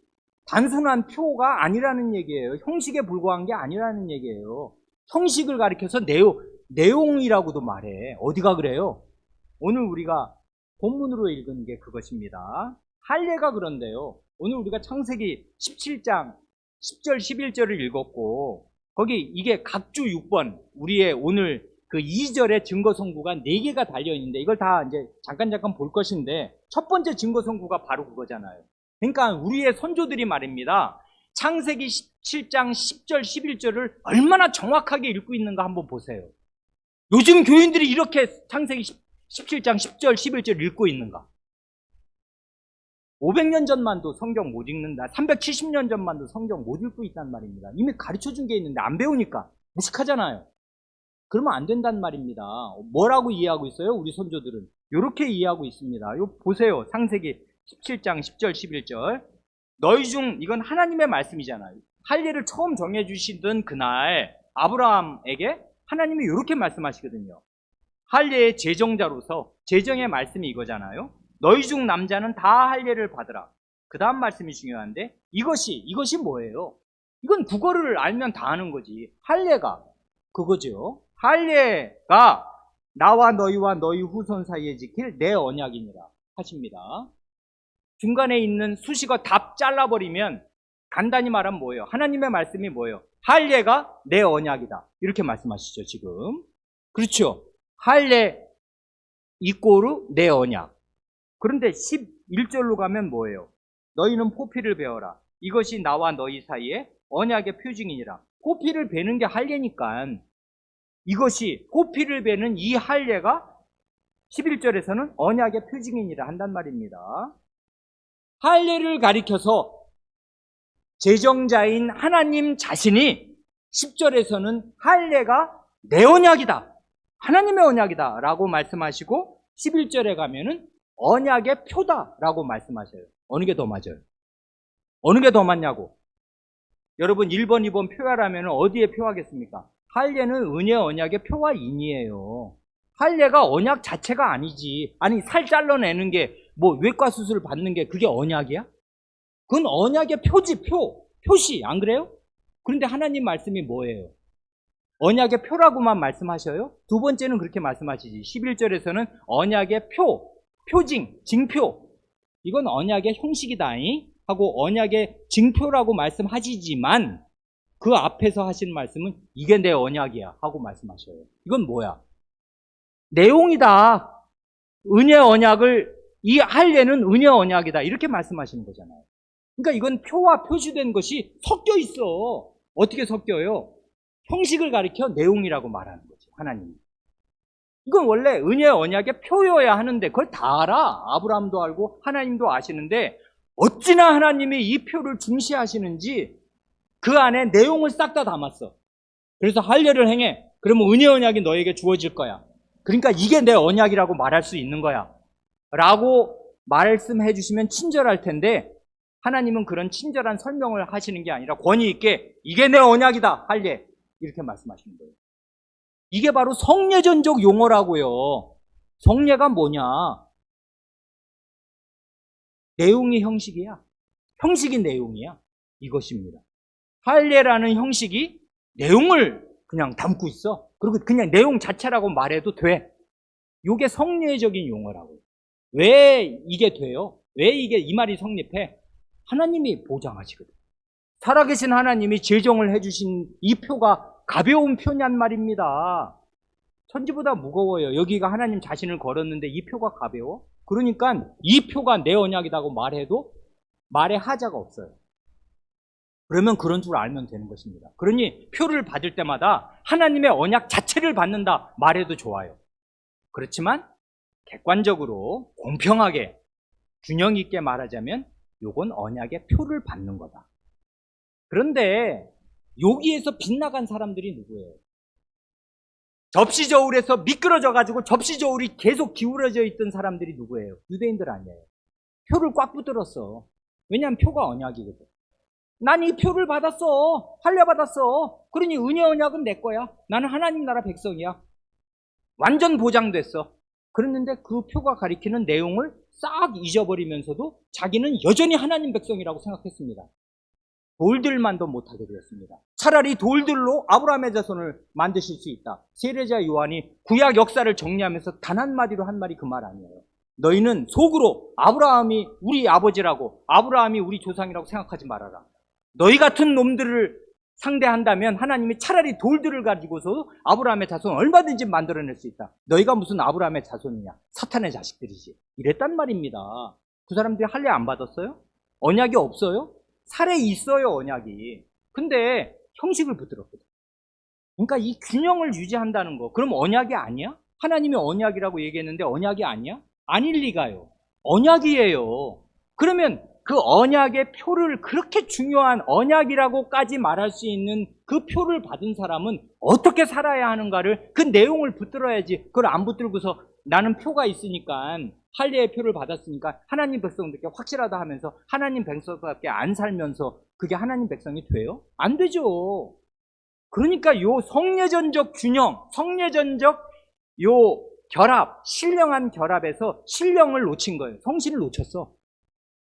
단순한 표가 아니라는 얘기예요. 형식에 불과한 게 아니라는 얘기예요. 형식을 가리켜서 내용이라고도 말해. 어디가 그래요? 오늘 우리가 본문으로 읽은 게 그것입니다. 할례가 그런데요, 오늘 우리가 창세기 17장 10절 11절을 읽었고, 거기 이게 각주 6번, 우리의 오늘 그 2절의 증거성구가 4개가 달려있는데, 이걸 다 이제 잠깐 볼 것인데, 첫 번째 증거성구가 바로 그거잖아요. 그러니까 우리의 선조들이 말입니다, 창세기 17장 10절 11절을 얼마나 정확하게 읽고 있는가 한번 보세요. 요즘 교인들이 이렇게 창세기 17장 10절 11절 읽고 있는가? 500년 전만도 성경 못 읽는다, 370년 전만도 성경 못 읽고 있단 말입니다. 이미 가르쳐준 게 있는데 안 배우니까 무식하잖아요. 그러면 안 된단 말입니다. 뭐라고 이해하고 있어요? 우리 선조들은 이렇게 이해하고 있습니다. 요 보세요. 창세기 17장 10절 11절. 너희 중, 이건 하나님의 말씀이잖아요. 할례를 처음 정해주시던 그날 아브라함에게 하나님이 이렇게 말씀하시거든요. 할례의 제정자로서, 제정의 말씀이 이거잖아요. 너희 중 남자는 다 할례를 받으라. 그 다음 말씀이 중요한데, 이것이 뭐예요? 이건 국어를 알면 다 아는 거지. 할례가 그거죠. 할례가 나와 너희와 너희 후손 사이에 지킬 내 언약이니라 하십니다. 중간에 있는 수식어 답 잘라버리면 간단히 말하면 뭐예요? 하나님의 말씀이 뭐예요? 할례가 내 언약이다, 이렇게 말씀하시죠 지금. 그렇죠? 할례 이꼬르 내 언약. 그런데 11절로 가면 뭐예요? 너희는 포피를 베어라. 이것이 나와 너희 사이에 언약의 표징이니라. 포피를 베는 게 할례니까, 이것이 포피를 베는 이 할례가 11절에서는 언약의 표징이니라 한단 말입니다. 할례를 가리켜서 제정자인 하나님 자신이 10절에서는 할례가 내 언약이다, 하나님의 언약이다 라고 말씀하시고, 11절에 가면은 언약의 표다 라고 말씀하셔요. 어느 게 더 맞아요? 어느 게 더 맞냐고. 여러분 1번 2번 표하라면 어디에 표하겠습니까? 할례는 은혜 언약의 표와 인이에요. 할례가 언약 자체가 아니지. 아니 살 잘라내는 게, 뭐 외과 수술 받는 게 그게 언약이야? 그건 언약의 표시, 안 그래요? 그런데 하나님 말씀이 뭐예요? 언약의 표라고만 말씀하셔요? 두 번째는 그렇게 말씀하시지. 11절에서는 언약의 표징, 징표. 이건 언약의 형식이다 하고 언약의 징표라고 말씀하시지만 그 앞에서 하신 말씀은 이게 내 언약이야 하고 말씀하셔요. 이건 뭐야? 내용이다. 은혜 언약을, 이 할례는 은혜 언약이다. 이렇게 말씀하시는 거잖아요. 그러니까 이건 표와 표시된 것이 섞여 있어. 어떻게 섞여요? 형식을 가리켜 내용이라고 말하는 거지, 하나님이. 이건 원래 은혜 언약의 표여야 하는데 그걸 다 알아. 아브라함도 알고 하나님도 아시는데 어찌나 하나님이 이 표를 중시하시는지 그 안에 내용을 싹 다 담았어. 그래서 할례를 행해. 그러면 은혜 언약이 너에게 주어질 거야. 그러니까 이게 내 언약이라고 말할 수 있는 거야. 라고 말씀해 주시면 친절할 텐데 하나님은 그런 친절한 설명을 하시는 게 아니라 권위 있게 이게 내 언약이다, 할례. 이렇게 말씀하시는 거예요. 이게 바로 성례전적 용어라고요. 성례가 뭐냐? 내용이 형식이야. 형식이 내용이야. 이것입니다. 할례라는 형식이 내용을 그냥 담고 있어. 그리고 그냥 내용 자체라고 말해도 돼. 이게 성례적인 용어라고요. 왜 이게 돼요? 왜 이게 이 말이 성립해? 하나님이 보장하시거든. 살아계신 하나님이 제정을 해주신 이 표가 가벼운 표냔 말입니다. 천지보다 무거워요. 여기가 하나님 자신을 걸었는데 이 표가 가벼워? 그러니까 이 표가 내 언약이라고 말해도 말에 하자가 없어요. 그러면 그런 줄 알면 되는 것입니다. 그러니 표를 받을 때마다 하나님의 언약 자체를 받는다 말해도 좋아요. 그렇지만 객관적으로 공평하게 균형 있게 말하자면 요건 언약의 표를 받는 거다. 그런데 여기에서 빗나간 사람들이 누구예요? 접시 저울에서 미끄러져 가지고 접시 저울이 계속 기울어져 있던 사람들이 누구예요? 유대인들 아니에요. 표를 꽉 붙들었어. 왜냐하면 표가 언약이거든. 난 이 표를 받았어. 할례 받았어. 그러니 은혜 언약은 내 거야. 나는 하나님 나라 백성이야. 완전 보장됐어. 그랬는데 그 표가 가리키는 내용을 싹 잊어버리면서도 자기는 여전히 하나님 백성이라고 생각했습니다. 돌들만도 못하게 되었습니다. 차라리 돌들로 아브라함의 자손을 만드실 수 있다. 세례자 요한이 구약 역사를 정리하면서 단 한마디로 한 말이 그 말 아니에요. 너희는 속으로 아브라함이 우리 아버지라고, 아브라함이 우리 조상이라고 생각하지 말아라. 너희 같은 놈들을 상대한다면 하나님이 차라리 돌들을 가지고서 아브라함의 자손을 얼마든지 만들어낼 수 있다. 너희가 무슨 아브라함의 자손이냐? 사탄의 자식들이지. 이랬단 말입니다. 그 사람들이 할례 안 받았어요? 언약이 없어요? 살에 있어요, 언약이. 근데 형식을 붙들었거든. 그러니까 이 균형을 유지한다는 거. 그럼 언약이 아니야? 하나님이 언약이라고 얘기했는데 언약이 아니야? 아닐 리가요. 언약이에요. 그러면 그 언약의 표를, 그렇게 중요한 언약이라고까지 말할 수 있는 그 표를 받은 사람은 어떻게 살아야 하는가를, 그 내용을 붙들어야지. 그걸 안 붙들고서 나는 표가 있으니까, 할례의 표를 받았으니까 하나님 백성들께 확실하다 하면서 하나님 백성답게 안 살면서 그게 하나님 백성이 돼요? 안 되죠. 그러니까 요 성례전적 균형, 성례전적 요 결합, 신령한 결합에서 신령을 놓친 거예요. 성신을 놓쳤어.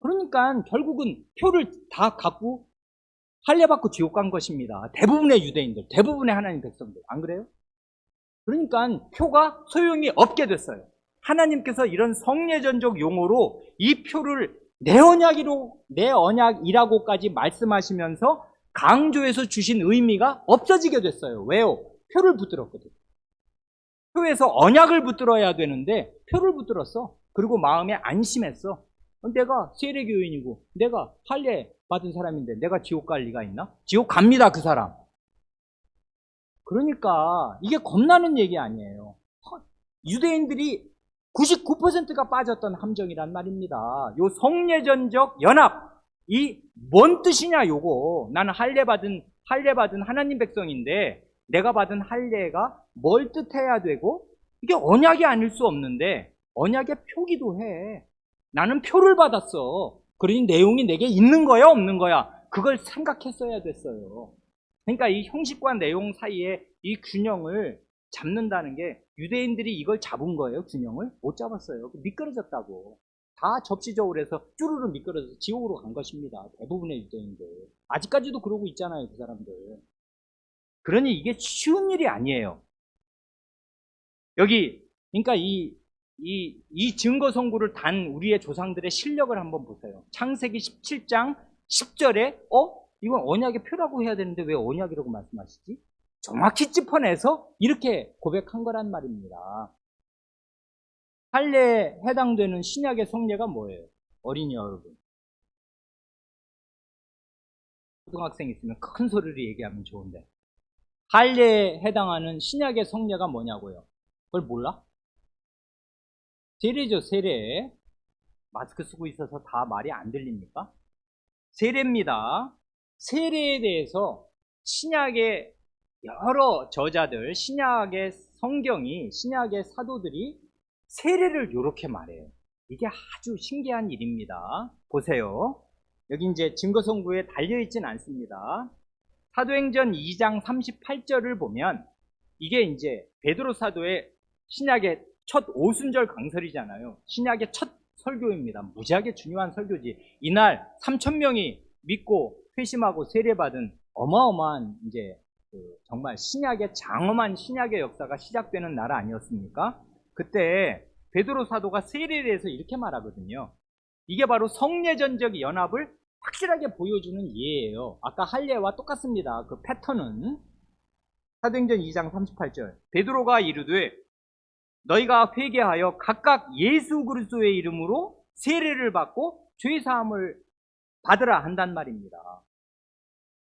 그러니까 결국은 표를 다 갖고 할례 받고 지옥 간 것입니다. 대부분의 유대인들, 대부분의 하나님 백성들. 안 그래요? 그러니까 표가 소용이 없게 됐어요. 하나님께서 이런 성례전적 용어로 이 표를 내 언약이라고까지 말씀하시면서 강조해서 주신 의미가 없어지게 됐어요. 왜요? 표를 붙들었거든. 표에서 언약을 붙들어야 되는데 표를 붙들었어. 그리고 마음에 안심했어. 내가 세례교인이고 내가 할례 받은 사람인데 내가 지옥 갈 리가 있나? 지옥 갑니다, 그 사람. 그러니까 이게 겁나는 얘기 아니에요. 유대인들이 99%가 빠졌던 함정이란 말입니다. 요 성례전적 연합, 이 뭔 뜻이냐 요거. 나는 할례 받은 하나님 백성인데 내가 받은 할례가 뭘 뜻해야 되고, 이게 언약이 아닐 수 없는데 언약의 표기도 해. 나는 표를 받았어. 그러니 내용이 내게 있는 거야 없는 거야? 그걸 생각했어야 됐어요. 그러니까 이 형식과 내용 사이에 이 균형을 잡는다는 게, 유대인들이 이걸 잡은 거예요. 균형을 못 잡았어요. 미끄러졌다고. 다 접시적으로 해서 쭈루루 미끄러져서 지옥으로 간 것입니다. 대부분의 유대인들. 아직까지도 그러고 있잖아요, 그 사람들. 그러니 이게 쉬운 일이 아니에요. 여기, 그러니까 이 증거 선고를 단 우리의 조상들의 실력을 한번 보세요. 창세기 17장 10절에, 이건 언약의 표라고 해야 되는데 왜 언약이라고 말씀하시지? 정확히 짚어내서 이렇게 고백한 거란 말입니다. 할례에 해당되는 신약의 성례가 뭐예요? 어린이 여러분. 고등학생 있으면 큰 소리로 얘기하면 좋은데. 할례에 해당하는 신약의 성례가 뭐냐고요? 그걸 몰라? 세례죠, 세례. 마스크 쓰고 있어서 다 말이 안 들립니까? 세례입니다. 세례에 대해서 신약의 여러 저자들, 신약의 성경이, 신약의 사도들이 세례를 이렇게 말해요. 이게 아주 신기한 일입니다. 보세요. 여기 이제 증거선고에 달려있진 않습니다. 사도행전 2장 38절을 보면 이게 이제 베드로 사도의 신약의 첫 오순절 강설이잖아요. 신약의 첫 설교입니다. 무지하게 중요한 설교지. 이날 3,000명이 믿고 회심하고 세례받은 어마어마한 이제 정말 신약의 장엄한 신약의 역사가 시작되는 날 아니었습니까? 그때 베드로 사도가 세례에 대해서 이렇게 말하거든요. 이게 바로 성례전적 연합을 확실하게 보여주는 예예요. 아까 할례와 똑같습니다. 그 패턴은. 사도행전 2장 38절. 베드로가 이르되 너희가 회개하여 각각 예수 그리스도의 이름으로 세례를 받고 죄 사함을 받으라 한단 말입니다.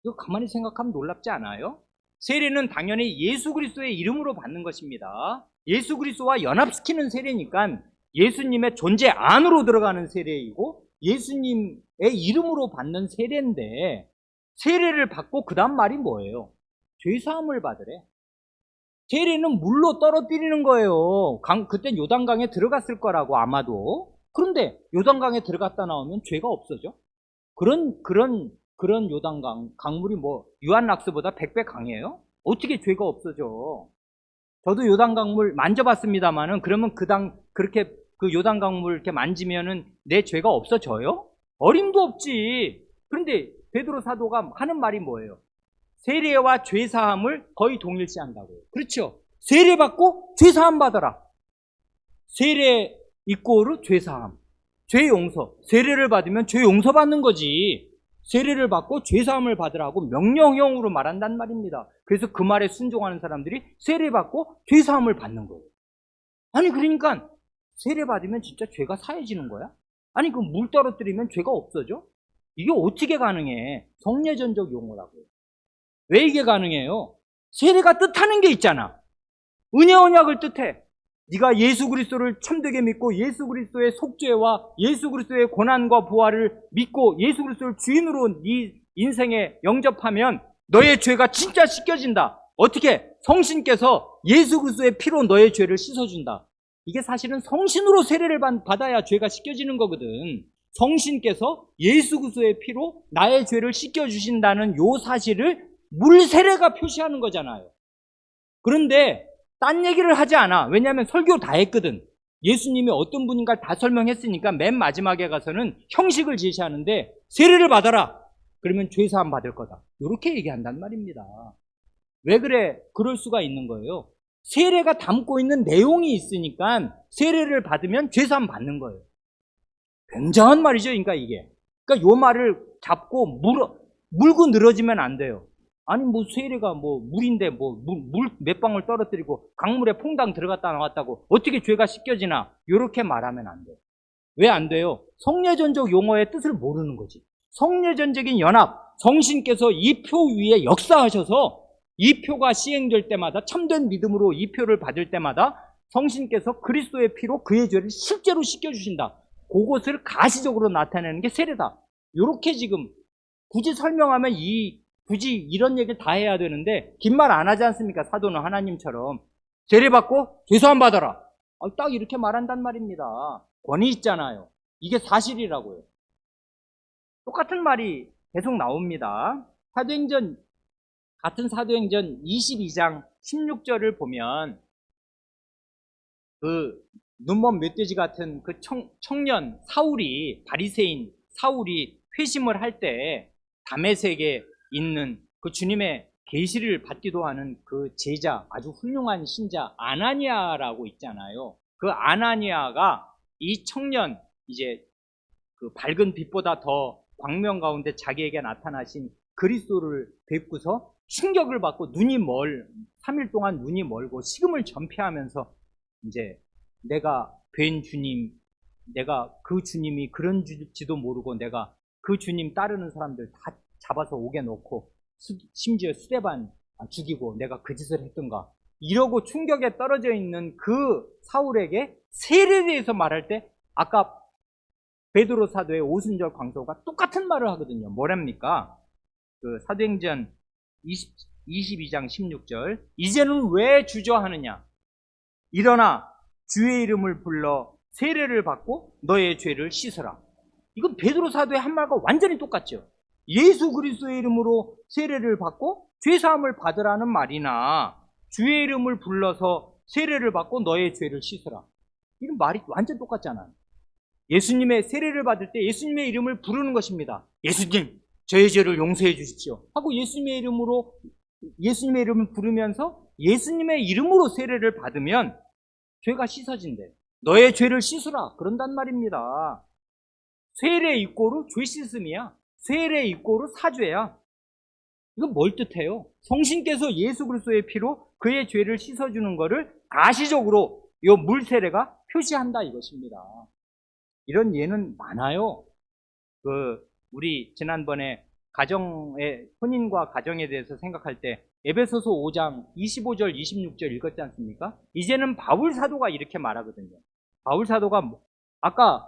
이거 가만히 생각하면 놀랍지 않아요? 세례는 당연히 예수 그리스도의 이름으로 받는 것입니다. 예수 그리스도와 연합시키는 세례니까 예수님의 존재 안으로 들어가는 세례이고 예수님의 이름으로 받는 세례인데 세례를 받고 그 다음 말이 뭐예요? 죄사함을 받으래. 세례는 물로 떨어뜨리는 거예요. 그때 요단강에 들어갔을 거라고 아마도. 그런데 요단강에 들어갔다 나오면 죄가 없어져? 그런 요단강, 강물이 뭐 유한락스보다 100배 강해요? 어떻게 죄가 없어져? 저도 요단강물 만져봤습니다만은 그러면 그렇게 그 요단강물 이렇게 만지면은 내 죄가 없어져요? 어림도 없지. 그런데 베드로 사도가 하는 말이 뭐예요? 세례와 죄사함을 거의 동일시한다고요. 그렇죠? 세례 받고 죄사함 받아라. 세례 이꼬르 죄사함. 죄 용서. 세례를 받으면 죄 용서 받는 거지. 세례를 받고 죄사함을 받으라고 명령형으로 말한단 말입니다. 그래서 그 말에 순종하는 사람들이 세례 받고 죄사함을 받는 거예요. 아니 그러니까 세례 받으면 진짜 죄가 사해지는 거야? 아니 그 물 떨어뜨리면 죄가 없어져? 이게 어떻게 가능해? 성례전적 용어라고요. 왜 이게 가능해요? 세례가 뜻하는 게 있잖아. 은혜 언약을 뜻해. 네가 예수 그리스도를 참되게 믿고 예수 그리스도의 속죄와 예수 그리스도의 고난과 부활을 믿고 예수 그리스도를 주인으로 네 인생에 영접하면 너의 죄가 진짜 씻겨진다. 어떻게? 성신께서 예수 그리스도의 피로 너의 죄를 씻어준다. 이게 사실은 성신으로 세례를 받아야 죄가 씻겨지는 거거든. 성신께서 예수 그리스도의 피로 나의 죄를 씻겨주신다는 요 사실을 물세례가 표시하는 거잖아요. 그런데 딴 얘기를 하지 않아. 왜냐하면 설교 다 했거든. 예수님이 어떤 분인가 다 설명했으니까 맨 마지막에 가서는 형식을 제시하는데 세례를 받아라. 그러면 죄사함 받을 거다. 이렇게 얘기한단 말입니다. 왜 그래? 그럴 수가 있는 거예요. 세례가 담고 있는 내용이 있으니까 세례를 받으면 죄사함 받는 거예요. 굉장한 말이죠. 그러니까 이게. 그러니까 요 말을 잡고 물고 늘어지면 안 돼요. 아니 뭐 세례가 뭐 물인데 뭐 물 몇 방울 떨어뜨리고 강물에 퐁당 들어갔다 나왔다고 어떻게 죄가 씻겨지나 이렇게 말하면 안 돼요. 왜 안 돼요? 성례전적 용어의 뜻을 모르는 거지. 성례전적인 연합, 성신께서 이 표 위에 역사하셔서 이 표가 시행될 때마다 참된 믿음으로 이 표를 받을 때마다 성신께서 그리스도의 피로 그의 죄를 실제로 씻겨주신다. 그것을 가시적으로 나타내는 게 세례다. 이렇게 지금 굳이 설명하면 굳이 이런 얘기를 다 해야 되는데 긴 말 안 하지 않습니까? 사도는 하나님처럼 세례받고 죄사함 받아라. 딱 이렇게 말한단 말입니다. 권위 있잖아요. 이게 사실이라고요. 똑같은 말이 계속 나옵니다. 같은 사도행전 22장 16절을 보면 그 눈먼 멧돼지 같은 그 청년 사울이, 바리새인 사울이 회심을 할 때 다메섹에 있는 그 주님의 계시를 받기도 하는 그 제자, 아주 훌륭한 신자 아나니아라고 있잖아요. 그 아나니아가 이 청년, 이제 그 밝은 빛보다 더 광명 가운데 자기에게 나타나신 그리스도를 뵙고서 충격을 받고 3일 동안 눈이 멀고 식음을 전폐하면서 이제 내가 뵌 주님, 내가 그 주님이 그런 줄지도 모르고 내가 그 주님 따르는 사람들 다 잡아서 옥에 넣고 심지어 수레반 죽이고 내가 그 짓을 했던가, 이러고 충격에 떨어져 있는 그 사울에게 세례에 대해서 말할 때 아까 베드로 사도의 오순절 강도가 똑같은 말을 하거든요. 뭐랍니까? 그 사도행전 22장 16절, 이제는 왜 주저하느냐? 일어나 주의 이름을 불러 세례를 받고 너의 죄를 씻어라. 이건 베드로 사도의 한 말과 완전히 똑같죠. 예수 그리스도의 이름으로 세례를 받고 죄사함을 받으라는 말이나 주의 이름을 불러서 세례를 받고 너의 죄를 씻어라, 이런 말이 완전 똑같잖아요. 예수님의 세례를 받을 때 예수님의 이름을 부르는 것입니다. 예수님, 저의 죄를 용서해 주십시오 하고 예수님의 이름을 부르면서 예수님의 이름으로 세례를 받으면 죄가 씻어진대. 너의 죄를 씻으라, 그런단 말입니다. 세례 이꼬르 죄 씻음이야. 세례 이꼬르 사죄야. 이건 뭘 뜻해요? 성신께서 예수 그리스도의 피로 그의 죄를 씻어주는 것을 가시적으로 이 물세례가 표시한다 이것입니다. 이런 예는 많아요. 우리 지난번에 혼인과 가정에 대해서 생각할 때 에베소서 5장 25절 26절 읽었지 않습니까? 이제는 바울 사도가 이렇게 말하거든요. 바울 사도가 아까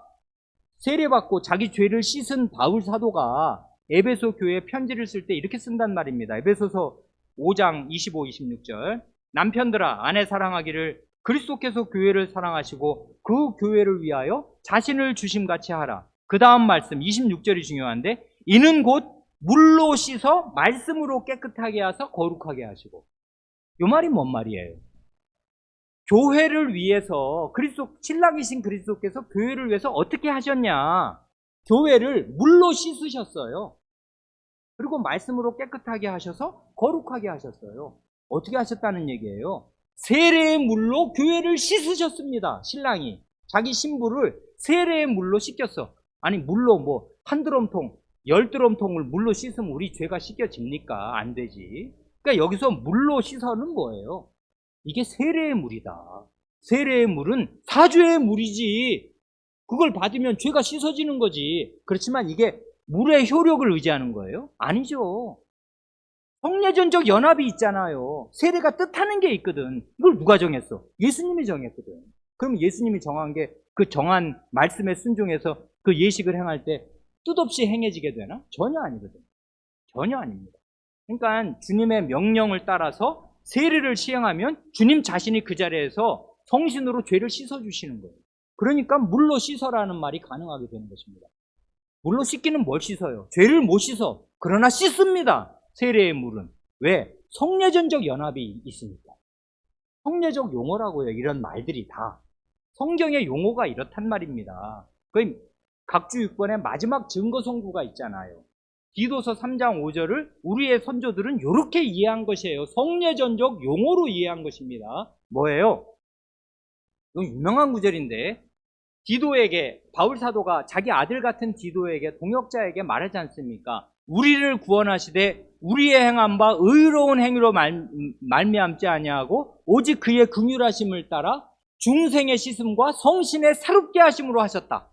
세례받고 자기 죄를 씻은 바울 사도가 에베소 교회에 편지를 쓸 때 이렇게 쓴단 말입니다. 에베소서 5장 25, 26절, 남편들아 아내 사랑하기를 그리스도께서 교회를 사랑하시고 그 교회를 위하여 자신을 주심같이 하라. 그 다음 말씀 26절이 중요한데, 이는 곧 물로 씻어 말씀으로 깨끗하게 하사 거룩하게 하시고. 이 말이 뭔 말이에요? 교회를 위해서 신랑이신 그리스도께서 교회를 위해서 어떻게 하셨냐? 교회를 물로 씻으셨어요. 그리고 말씀으로 깨끗하게 하셔서 거룩하게 하셨어요. 어떻게 하셨다는 얘기예요? 세례의 물로 교회를 씻으셨습니다. 신랑이 자기 신부를 세례의 물로 씻겼어. 아니 물로 한 드럼통 10드럼통을 물로 씻으면 우리 죄가 씻겨집니까? 안 되지. 그러니까 여기서 물로 씻어는 뭐예요? 이게 세례의 물이다. 세례의 물은 사죄의 물이지. 그걸 받으면 죄가 씻어지는 거지. 그렇지만 이게 물의 효력을 의지하는 거예요? 아니죠. 성례전적 연합이 있잖아요. 세례가 뜻하는 게 있거든. 이걸 누가 정했어? 예수님이 정했거든. 그럼 예수님이 정한 게 그 정한 말씀에 순종해서 그 예식을 행할 때 뜻없이 행해지게 되나? 전혀 아니거든. 전혀 아닙니다. 그러니까 주님의 명령을 따라서 세례를 시행하면 주님 자신이 그 자리에서 성신으로 죄를 씻어주시는 거예요. 그러니까 물로 씻어라는 말이 가능하게 되는 것입니다. 물로 씻기는 뭘 씻어요? 죄를 못 씻어. 그러나 씻습니다. 세례의 물은. 왜? 성례전적 연합이 있으니까. 성례적 용어라고요. 이런 말들이 다. 성경의 용어가 이렇단 말입니다. 각주 6번의 마지막 증거 송구가 있잖아요. 디도서 3장 5절을 우리의 선조들은 이렇게 이해한 것이에요. 성례전적 용어로 이해한 것입니다. 뭐예요? 이건 유명한 구절인데, 디도에게, 바울 사도가 자기 아들 같은 디도에게, 동역자에게 말하지 않습니까? 우리를 구원하시되 우리의 행한 바 의로운 행위로 말미암지 아니하고 오직 그의 긍휼하심을 따라 중생의 씻음과 성신의 새롭게 하심으로 하셨다.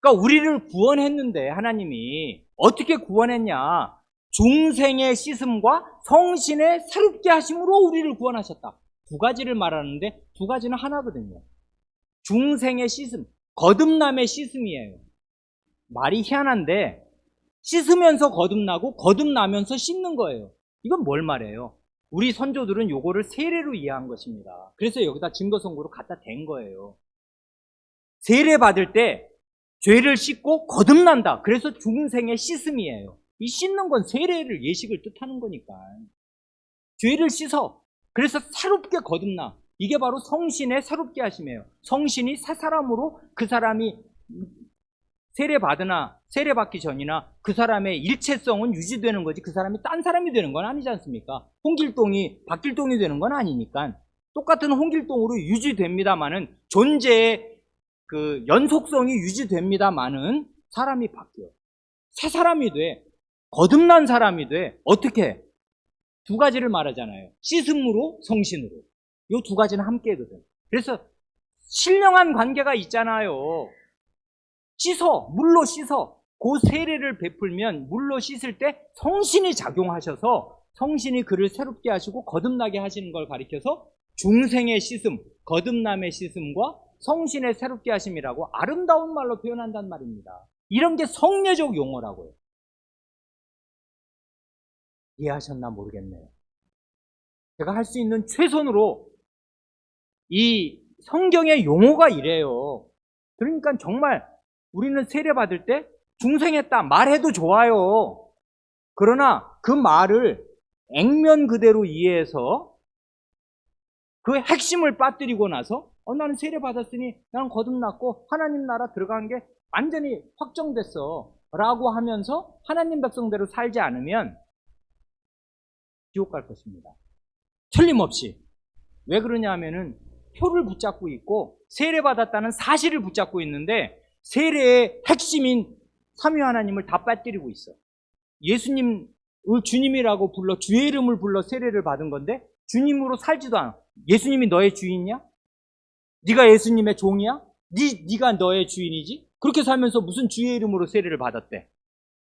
그러니까 우리를 구원했는데 하나님이 어떻게 구원했냐? 중생의 씻음과 성신의 새롭게 하심으로 우리를 구원하셨다. 두 가지를 말하는데 두 가지는 하나거든요. 중생의 씻음, 거듭남의 씻음이에요. 말이 희한한데 씻으면서 거듭나고 거듭나면서 씻는 거예요. 이건 뭘 말해요? 우리 선조들은 요거를 세례로 이해한 것입니다. 그래서 여기다 증거선고로 갖다 댄 거예요. 세례 받을 때 죄를 씻고 거듭난다. 그래서 중생의 씻음이에요. 이 씻는 건 세례를, 예식을 뜻하는 거니까. 죄를 씻어. 그래서 새롭게 거듭나. 이게 바로 성신의 새롭게 하심이에요. 성신이 새 사람으로 그 사람이 세례받기 전이나 그 사람의 일체성은 유지되는 거지 그 사람이 딴 사람이 되는 건 아니지 않습니까? 홍길동이 박길동이 되는 건 아니니까 똑같은 홍길동으로 유지됩니다마는 존재의 그 연속성이 유지됩니다마는 사람이 바뀌어요. 새 사람이 돼. 거듭난 사람이 돼. 어떻게? 두 가지를 말하잖아요. 씻음으로 성신으로. 이 두 가지는 함께거든. 그래서 신령한 관계가 있잖아요. 물로 씻어. 그 세례를 베풀면 물로 씻을 때 성신이 작용하셔서 성신이 그를 새롭게 하시고 거듭나게 하시는 걸 가리켜서 중생의 씻음, 거듭남의 씻음과 성신의 새롭게 하심이라고 아름다운 말로 표현한단 말입니다. 이런 게 성례적 용어라고요. 이해하셨나 모르겠네요. 제가 할 수 있는 최선으로 이 성경의 용어가 이래요. 그러니까 정말 우리는 세례 받을 때 중생했다 말해도 좋아요. 그러나 그 말을 액면 그대로 이해해서 그 핵심을 빠뜨리고 나서 나는 세례 받았으니 나는 거듭났고 하나님 나라 들어간 게 완전히 확정됐어 라고 하면서 하나님 백성대로 살지 않으면 지옥 갈 것입니다. 틀림없이. 왜 그러냐 하면은 표를 붙잡고 있고 세례 받았다는 사실을 붙잡고 있는데 세례의 핵심인 삼위 하나님을 다 빠뜨리고 있어. 예수님을 주님이라고 불러 주의 이름을 불러 세례를 받은 건데 주님으로 살지도 않아. 예수님이 너의 주인이야? 네가 예수님의 종이야? 네가 너의 주인이지? 그렇게 살면서 무슨 주의 이름으로 세례를 받았대?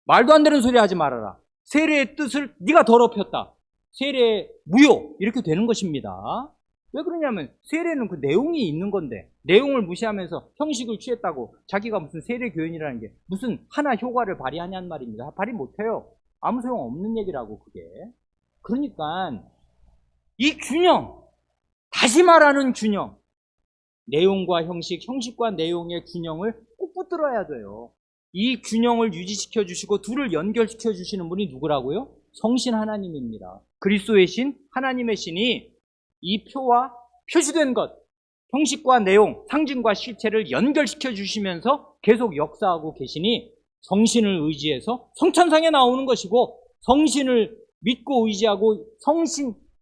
말도 안 되는 소리 하지 말아라. 세례의 뜻을 네가 더럽혔다. 세례 무효 이렇게 되는 것입니다. 왜 그러냐면 세례는 그 내용이 있는 건데 내용을 무시하면서 형식을 취했다고 자기가 무슨 세례 교인이라는 게 무슨 하나 효과를 발휘하냐는 말입니다. 발휘 못해요. 아무 소용 없는 얘기라고 그게. 그러니까 이 균형, 다시 말하는 균형, 내용과 형식, 형식과 내용의 균형을 꼭 붙들어야 돼요. 이 균형을 유지시켜 주시고 둘을 연결시켜 주시는 분이 누구라고요? 성신 하나님입니다. 그리스도의 신, 하나님의 신이 이 표와 표시된 것, 형식과 내용, 상징과 실체를 연결시켜 주시면서 계속 역사하고 계시니 성신을 의지해서 성찬상에 나오는 것이고 성신을 믿고 의지하고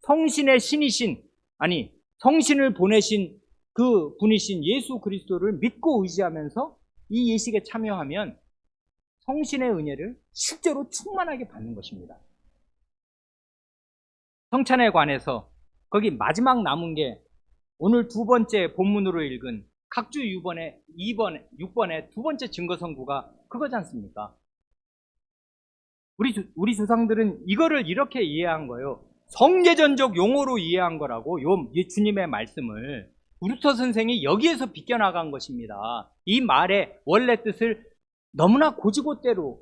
성신의 신이신, 아니 성신을 보내신 그 분이신 예수 그리스도를 믿고 의지하면서 이 예식에 참여하면 성신의 은혜를 실제로 충만하게 받는 것입니다. 성찬에 관해서 거기 마지막 남은 게 오늘 두 번째 본문으로 읽은 각주 6번의 두 번째 증거선구가 그거지 않습니까? 우리 조상들은 이거를 이렇게 이해한 거예요. 성례전적 용어로 이해한 거라고 주님의 말씀을 루터 선생이 여기에서 비껴나간 것입니다. 이 말의 원래 뜻을 너무나 고지고대로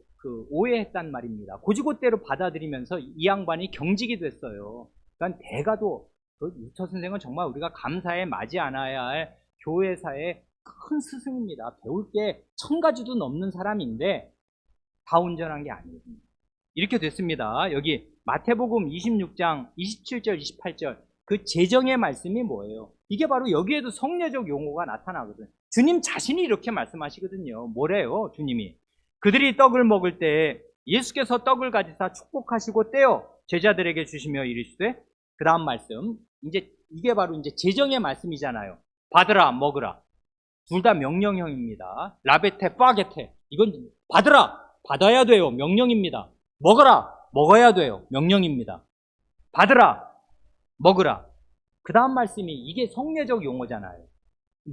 오해했단 말입니다. 고지고대로 받아들이면서 이 양반이 경직이 됐어요. 그러니까 대가도 루터 선생은 정말 우리가 감사에 맞이 않아야 할 교회사의 큰 스승입니다. 배울 게 1000가지도 넘는 사람인데 다 온전한 게 아니거든요. 이렇게 됐습니다. 여기 마태복음 26장 27절 28절 그 제정의 말씀이 뭐예요? 이게 바로 여기에도 성례적 용어가 나타나거든요. 주님 자신이 이렇게 말씀하시거든요. 뭐래요? 주님이 그들이 떡을 먹을 때 예수께서 떡을 가지사 축복하시고 떼어 제자들에게 주시며 이르시되 그 다음 말씀 이게 바로 이제 제정의 말씀이잖아요. 받으라 먹으라 둘 다 명령형입니다. 라베테 파게테 이건 받아야 돼요. 명령입니다. 먹어라 먹어야 돼요. 명령입니다. 받으라 먹으라 그 다음 말씀이 이게 성례적 용어잖아요.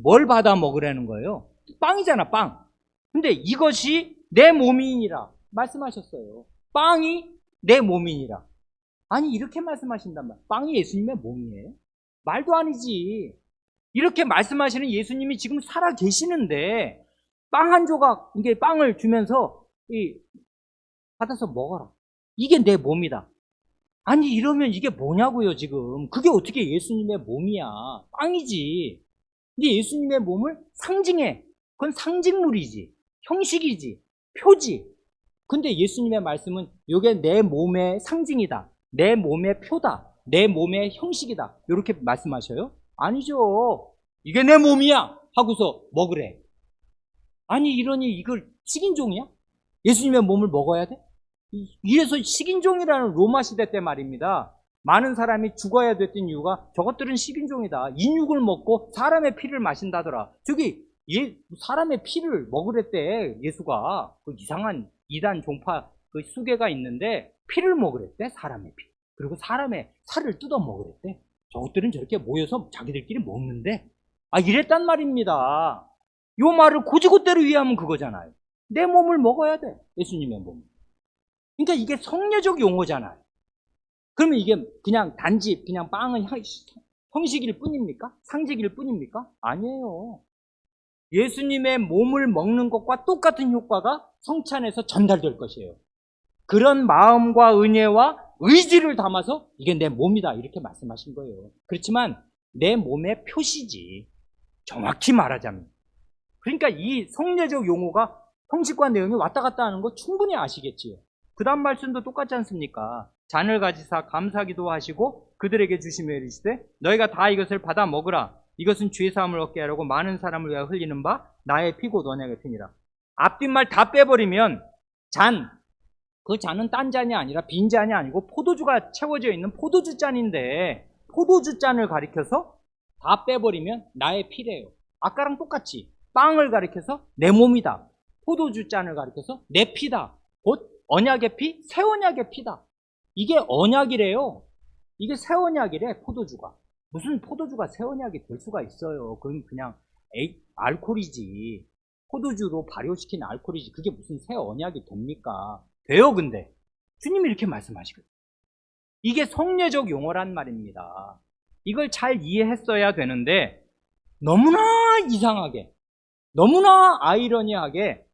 뭘 받아 먹으라는 거예요? 빵이잖아 빵. 근데 이것이 내 몸이니라 말씀하셨어요. 빵이 내 몸이니라. 아니 이렇게 말씀하신단 말이에요. 빵이 예수님의 몸이에요? 말도 아니지. 이렇게 말씀하시는 예수님이 지금 살아 계시는데 빵 한 조각 이게 빵을 주면서 받아서 먹어라. 이게 내 몸이다. 아니 이러면 이게 뭐냐고요 지금. 그게 어떻게 예수님의 몸이야. 빵이지. 근데 예수님의 몸을 상징해. 그건 상징물이지. 형식이지. 표지. 근데 예수님의 말씀은 이게 내 몸의 상징이다. 내 몸의 표다. 내 몸의 형식이다. 이렇게 말씀하셔요? 아니죠. 이게 내 몸이야 하고서 먹으래. 아니 이러니 이걸 식인종이야? 예수님의 몸을 먹어야 돼? 이래서 식인종이라는 로마 시대 때 말입니다. 많은 사람이 죽어야 됐던 이유가 저것들은 식인종이다. 인육을 먹고 사람의 피를 마신다더라. 저기 사람의 피를 먹으랬대. 예수가 그 이상한 이단 종파 그 수계가 있는데 피를 먹으랬대. 사람의 피. 그리고 사람의 살을 뜯어 먹으랬대. 저것들은 저렇게 모여서 자기들끼리 먹는데 이랬단 말입니다. 요 말을 고지고대로 이해하면 그거잖아요. 내 몸을 먹어야 돼. 예수님의 몸. 그러니까 이게 성례적 용어잖아요. 그러면 이게 그냥 단지 그냥 빵은 형식일 뿐입니까? 상식일 뿐입니까? 아니에요. 예수님의 몸을 먹는 것과 똑같은 효과가 성찬에서 전달될 것이에요. 그런 마음과 은혜와 의지를 담아서 이게 내 몸이다 이렇게 말씀하신 거예요. 그렇지만 내 몸의 표시지. 정확히 말하자면. 그러니까 이 성례적 용어가 형식과 내용이 왔다 갔다 하는 거 충분히 아시겠지요. 그 다음 말씀도 똑같지 않습니까? 잔을 가지사 감사기도 하시고 그들에게 주시며 이르시되 너희가 다 이것을 받아 먹으라. 이것은 죄사함을 얻게 하려고 많은 사람을 위하여 흘리는 바 나의 피고 언약의 피니라. 앞뒷말 다 빼버리면 그 잔은 딴 잔이 아니라 빈 잔이 아니고 포도주가 채워져 있는 포도주 잔인데 포도주 잔을 가리켜서 다 빼버리면 나의 피래요. 아까랑 똑같이 빵을 가리켜서 내 몸이다. 포도주 잔을 가리켜서 내 피다. 곧 언약의 피, 새 언약의 피다. 이게 언약이래요. 이게 새 언약이래, 포도주가. 무슨 포도주가 새 언약이 될 수가 있어요. 그건 그냥 알코올이지. 포도주로 발효시킨 알코올이지. 그게 무슨 새 언약이 됩니까? 돼요, 근데. 주님이 이렇게 말씀하시거든요. 이게 성례적 용어란 말입니다. 이걸 잘 이해했어야 되는데 너무나 이상하게, 너무나 아이러니하게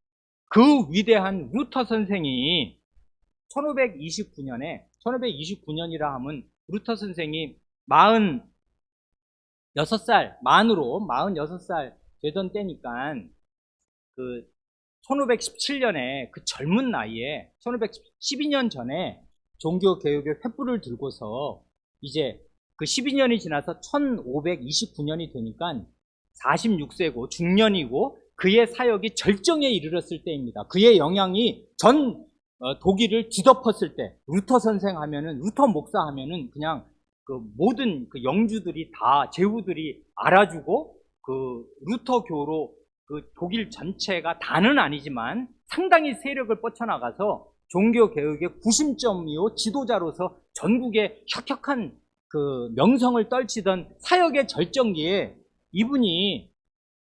그 위대한 루터 선생이 1529년이라 하면 루터 선생이 46살 되던 때니까 그 1517년에 그 젊은 나이에 1512년 전에 종교개혁의 횃불을 들고서 이제 그 12년이 지나서 1529년이 되니까 46세고 중년이고 그의 사역이 절정에 이르렀을 때입니다. 그의 영향이 전 독일을 뒤덮었을 때 루터 선생 하면은 루터 목사 하면은 그냥 그 모든 그 영주들이 다 제후들이 알아주고 그 루터교로 그 독일 전체가 다는 아니지만 상당히 세력을 뻗쳐나가서 종교개혁의 구심점이요 지도자로서 전국에 혁혁한 그 명성을 떨치던 사역의 절정기에 이분이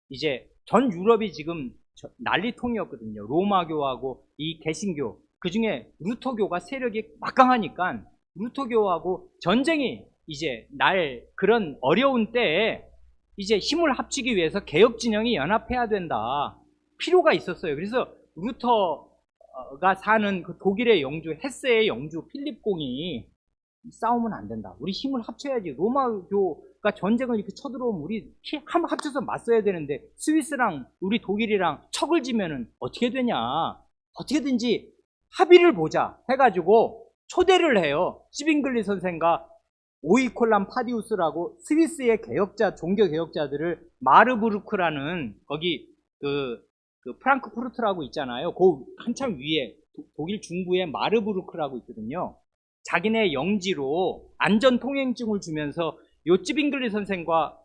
이제 전 유럽이 지금 난리통이었거든요. 로마교하고 이 개신교, 그 중에 루터교가 세력이 막강하니까 루터교하고 전쟁이 이제 그런 어려운 때에 이제 힘을 합치기 위해서 개혁 진영이 연합해야 된다. 필요가 있었어요. 그래서 루터가 사는 그 독일의 영주, 헤세의 영주 필립공이 싸우면 안 된다. 우리 힘을 합쳐야지. 로마교가 전쟁을 이렇게 쳐들어오면 우리 한번 합쳐서 맞서야 되는데 스위스랑 우리 독일이랑 척을 지면은 어떻게 되냐. 어떻게든지 합의를 보자 해가지고 초대를 해요. 시빙글리 선생과 오이콜람 파디우스라고 스위스의 개혁자, 종교 개혁자들을 마르부르크라는 거기 그 프랑크푸르트라고 있잖아요. 그 한참 위에 독일 중부에 마르부르크라고 있거든요. 자기네 영지로 안전 통행증을 주면서 요 찌빙글리 선생과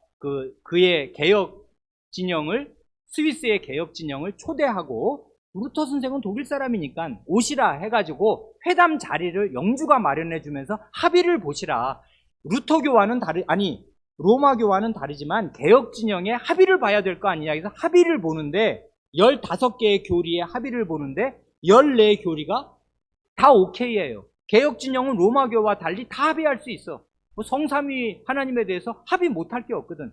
그의 개혁 진영을 스위스의 개혁 진영을 초대하고 루터 선생은 독일 사람이니까 오시라 해가지고 회담 자리를 영주가 마련해 주면서 합의를 보시라. 루터교와는 로마교와는 다르지만 개혁 진영의 합의를 봐야 될 거 아니냐. 그래서 합의를 보는데 15개의 교리의 합의를 보는데 14 교리가 다 오케이예요. 개혁 진영은 로마교와 달리 다 합의할 수 있어. 성삼위 하나님에 대해서 합의 못할 게 없거든.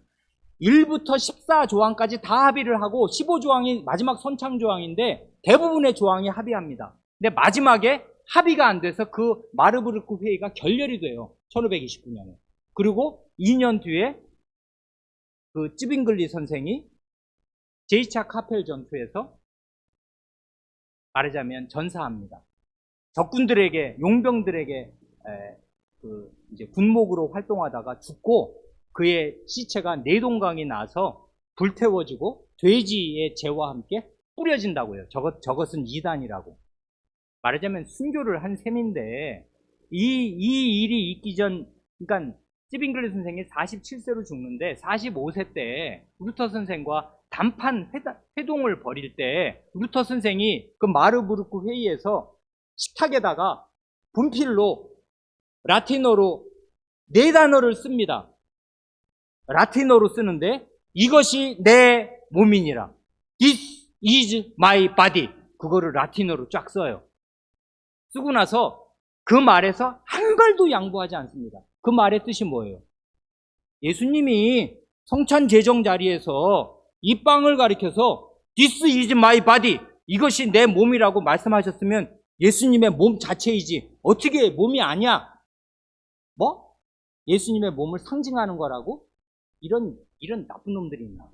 1부터 14조항까지 다 합의를 하고 15조항이 마지막 선창조항인데 대부분의 조항이 합의합니다. 근데 마지막에 합의가 안 돼서 그 마르부르크 회의가 결렬이 돼요. 1529년에. 그리고 2년 뒤에 그 찌빙글리 선생이 제이차 카펠 전투에서 말하자면 전사합니다. 적군들에게, 용병들에게 이제 군목으로 활동하다가 죽고 그의 시체가 내동강이 나서 불태워지고 돼지의 재와 함께 뿌려진다고요. 저것은 이단이라고. 말하자면 순교를 한 셈인데 이 일이 있기 전, 그러니까 찌빙글리 선생이 47세로 죽는데 45세 때 루터 선생과 단판 회동을 벌일 때 루터 선생이 그 마르부르크 회의에서 식탁에다가 분필로 라틴어로 4단어를 씁니다. 라틴어로 쓰는데 이것이 내 몸이니라. This is my body. 그거를 라틴어로 쫙 써요. 쓰고 나서 그 말에서 한 발도 양보하지 않습니다. 그 말의 뜻이 뭐예요? 예수님이 성찬 제정 자리에서 이 빵을 가리켜서 This is my body. 이것이 내 몸이라고 말씀하셨으면 예수님의 몸 자체이지 어떻게 몸이 아니야? 뭐? 예수님의 몸을 상징하는 거라고? 이런 나쁜 놈들이 있나?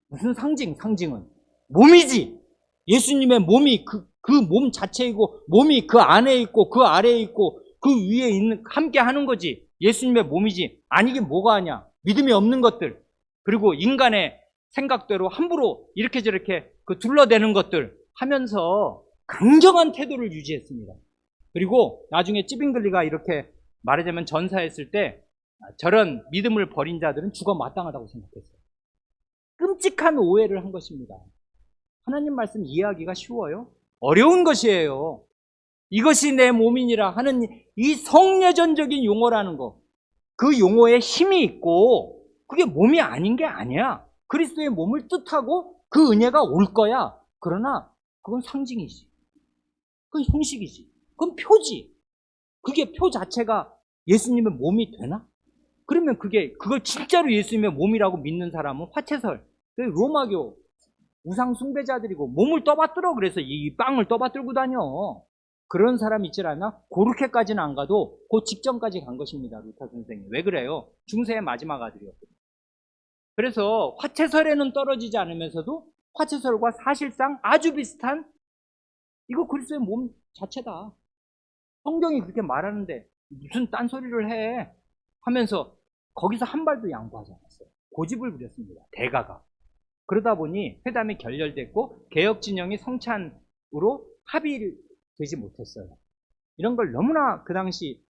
무슨 상징은? 몸이지! 예수님의 몸이 그 몸 자체이고, 몸이 그 안에 있고, 그 아래에 있고, 그 위에 있는, 함께 하는 거지. 예수님의 몸이지. 아니긴 뭐가 아냐? 믿음이 없는 것들. 그리고 인간의 생각대로 함부로 이렇게 저렇게 둘러대는 것들 하면서 강경한 태도를 유지했습니다. 그리고 나중에 찌빙글리가 이렇게 말하자면 전사했을 때 저런 믿음을 버린 자들은 죽어 마땅하다고 생각했어요. 끔찍한 오해를 한 것입니다. 하나님 말씀 이해하기가 쉬워요? 어려운 것이에요. 이것이 내 몸이니라 하는 이 성례전적인 용어라는 거, 그 용어에 힘이 있고 그게 몸이 아닌 게 아니야. 그리스도의 몸을 뜻하고 그 은혜가 올 거야. 그러나 그건 상징이지. 그건 형식이지. 그건 표지. 그게 표 자체가 예수님의 몸이 되나? 그러면 그걸 진짜로 예수님의 몸이라고 믿는 사람은 화채설, 로마교 우상 숭배자들이고 몸을 떠받들어. 그래서 이 빵을 떠받들고 다녀. 그런 사람 있질 않나? 그렇게까지는 안 가도 그 직전까지 간 것입니다. 루터 선생이. 왜 그래요? 중세의 마지막 아들이었거든요. 그래서 화채설에는 떨어지지 않으면서도 화채설과 사실상 아주 비슷한, 이거 그리스도의 몸 자체다. 성경이 그렇게 말하는데 무슨 딴소리를 해 하면서 거기서 한 발도 양보하지 않았어요. 고집을 부렸습니다. 대가가. 그러다 보니 회담이 결렬됐고 개혁 진영이 성찬으로 합의되지 못했어요. 이런 걸 너무나 그 당시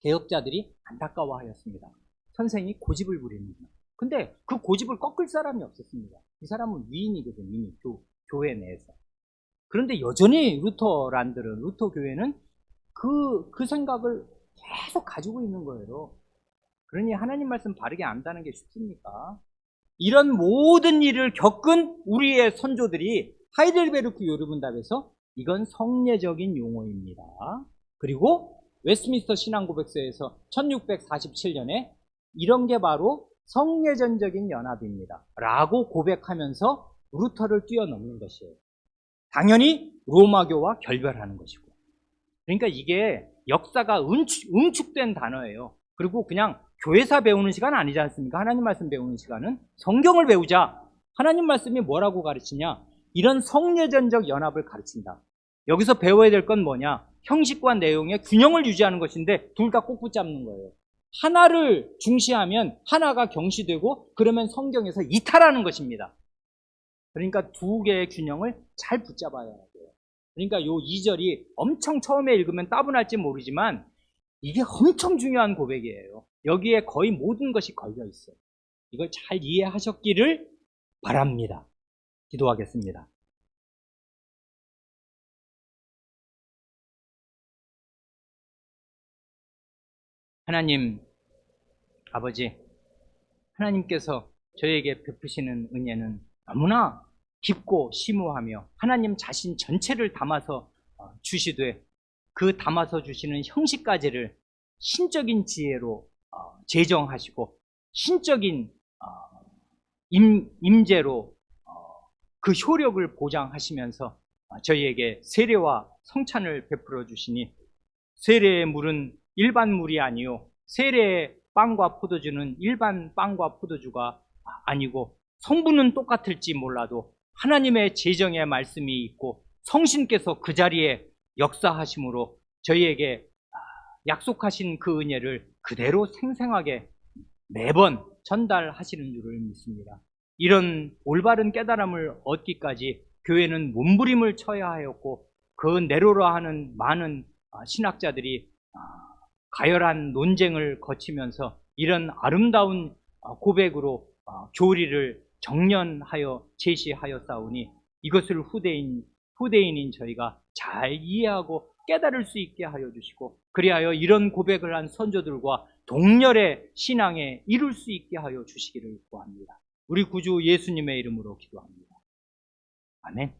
개혁자들이 안타까워하였습니다. 선생이 고집을 부립니다. 근데 그 고집을 꺾을 사람이 없었습니다. 이 사람은 위인이거든요. 이미 교회 내에서. 그런데 여전히 루터 교회는 그 생각을 계속 가지고 있는 거예요. 그러니 하나님 말씀 바르게 안다는 게 쉽습니까? 이런 모든 일을 겪은 우리의 선조들이 하이델베르크 요르분답에서 이건 성례적인 용어입니다. 그리고 웨스트민스터 신앙고백서에서 1647년에 이런 게 바로 성례전적인 연합입니다. 라고 고백하면서 루터를 뛰어넘는 것이에요. 당연히 로마교와 결별하는 것이고. 그러니까 이게 역사가 응축된 단어예요. 그리고 그냥 교회사 배우는 시간 아니지 않습니까? 하나님 말씀 배우는 시간은 성경을 배우자. 하나님 말씀이 뭐라고 가르치냐? 이런 성례전적 연합을 가르친다. 여기서 배워야 될 건 뭐냐? 형식과 내용의 균형을 유지하는 것인데 둘 다 꼭 붙잡는 거예요. 하나를 중시하면 하나가 경시되고 그러면 성경에서 이탈하는 것입니다. 그러니까 두 개의 균형을 잘 붙잡아야 돼요. 그러니까 요 2절이 엄청 처음에 읽으면 따분할지 모르지만 이게 엄청 중요한 고백이에요. 여기에 거의 모든 것이 걸려 있어요. 이걸 잘 이해하셨기를 바랍니다. 기도하겠습니다. 하나님, 아버지, 하나님께서 저에게 베푸시는 은혜는 너무나 깊고 심오하며 하나님 자신 전체를 담아서 주시되 그 담아서 주시는 형식까지를 신적인 지혜로 제정하시고 신적인 임재로 그 효력을 보장하시면서 저희에게 세례와 성찬을 베풀어 주시니 세례의 물은 일반 물이 아니요 세례의 빵과 포도주는 일반 빵과 포도주가 아니고 성분은 똑같을지 몰라도 하나님의 제정의 말씀이 있고 성신께서 그 자리에 역사하심으로 저희에게 약속하신 그 은혜를 그대로 생생하게 매번 전달하시는 줄을 믿습니다. 이런 올바른 깨달음을 얻기까지 교회는 몸부림을 쳐야 하였고, 그 내로라 하는 많은 신학자들이 가열한 논쟁을 거치면서 이런 아름다운 고백으로 교리를 정연하여 제시하였사오니, 이것을 후대인인 저희가 잘 이해하고 깨달을 수 있게 하여 주시고, 그리하여 이런 고백을 한 선조들과 동렬의 신앙에 이룰 수 있게 하여 주시기를 구합니다. 우리 구주 예수님의 이름으로 기도합니다. 아멘.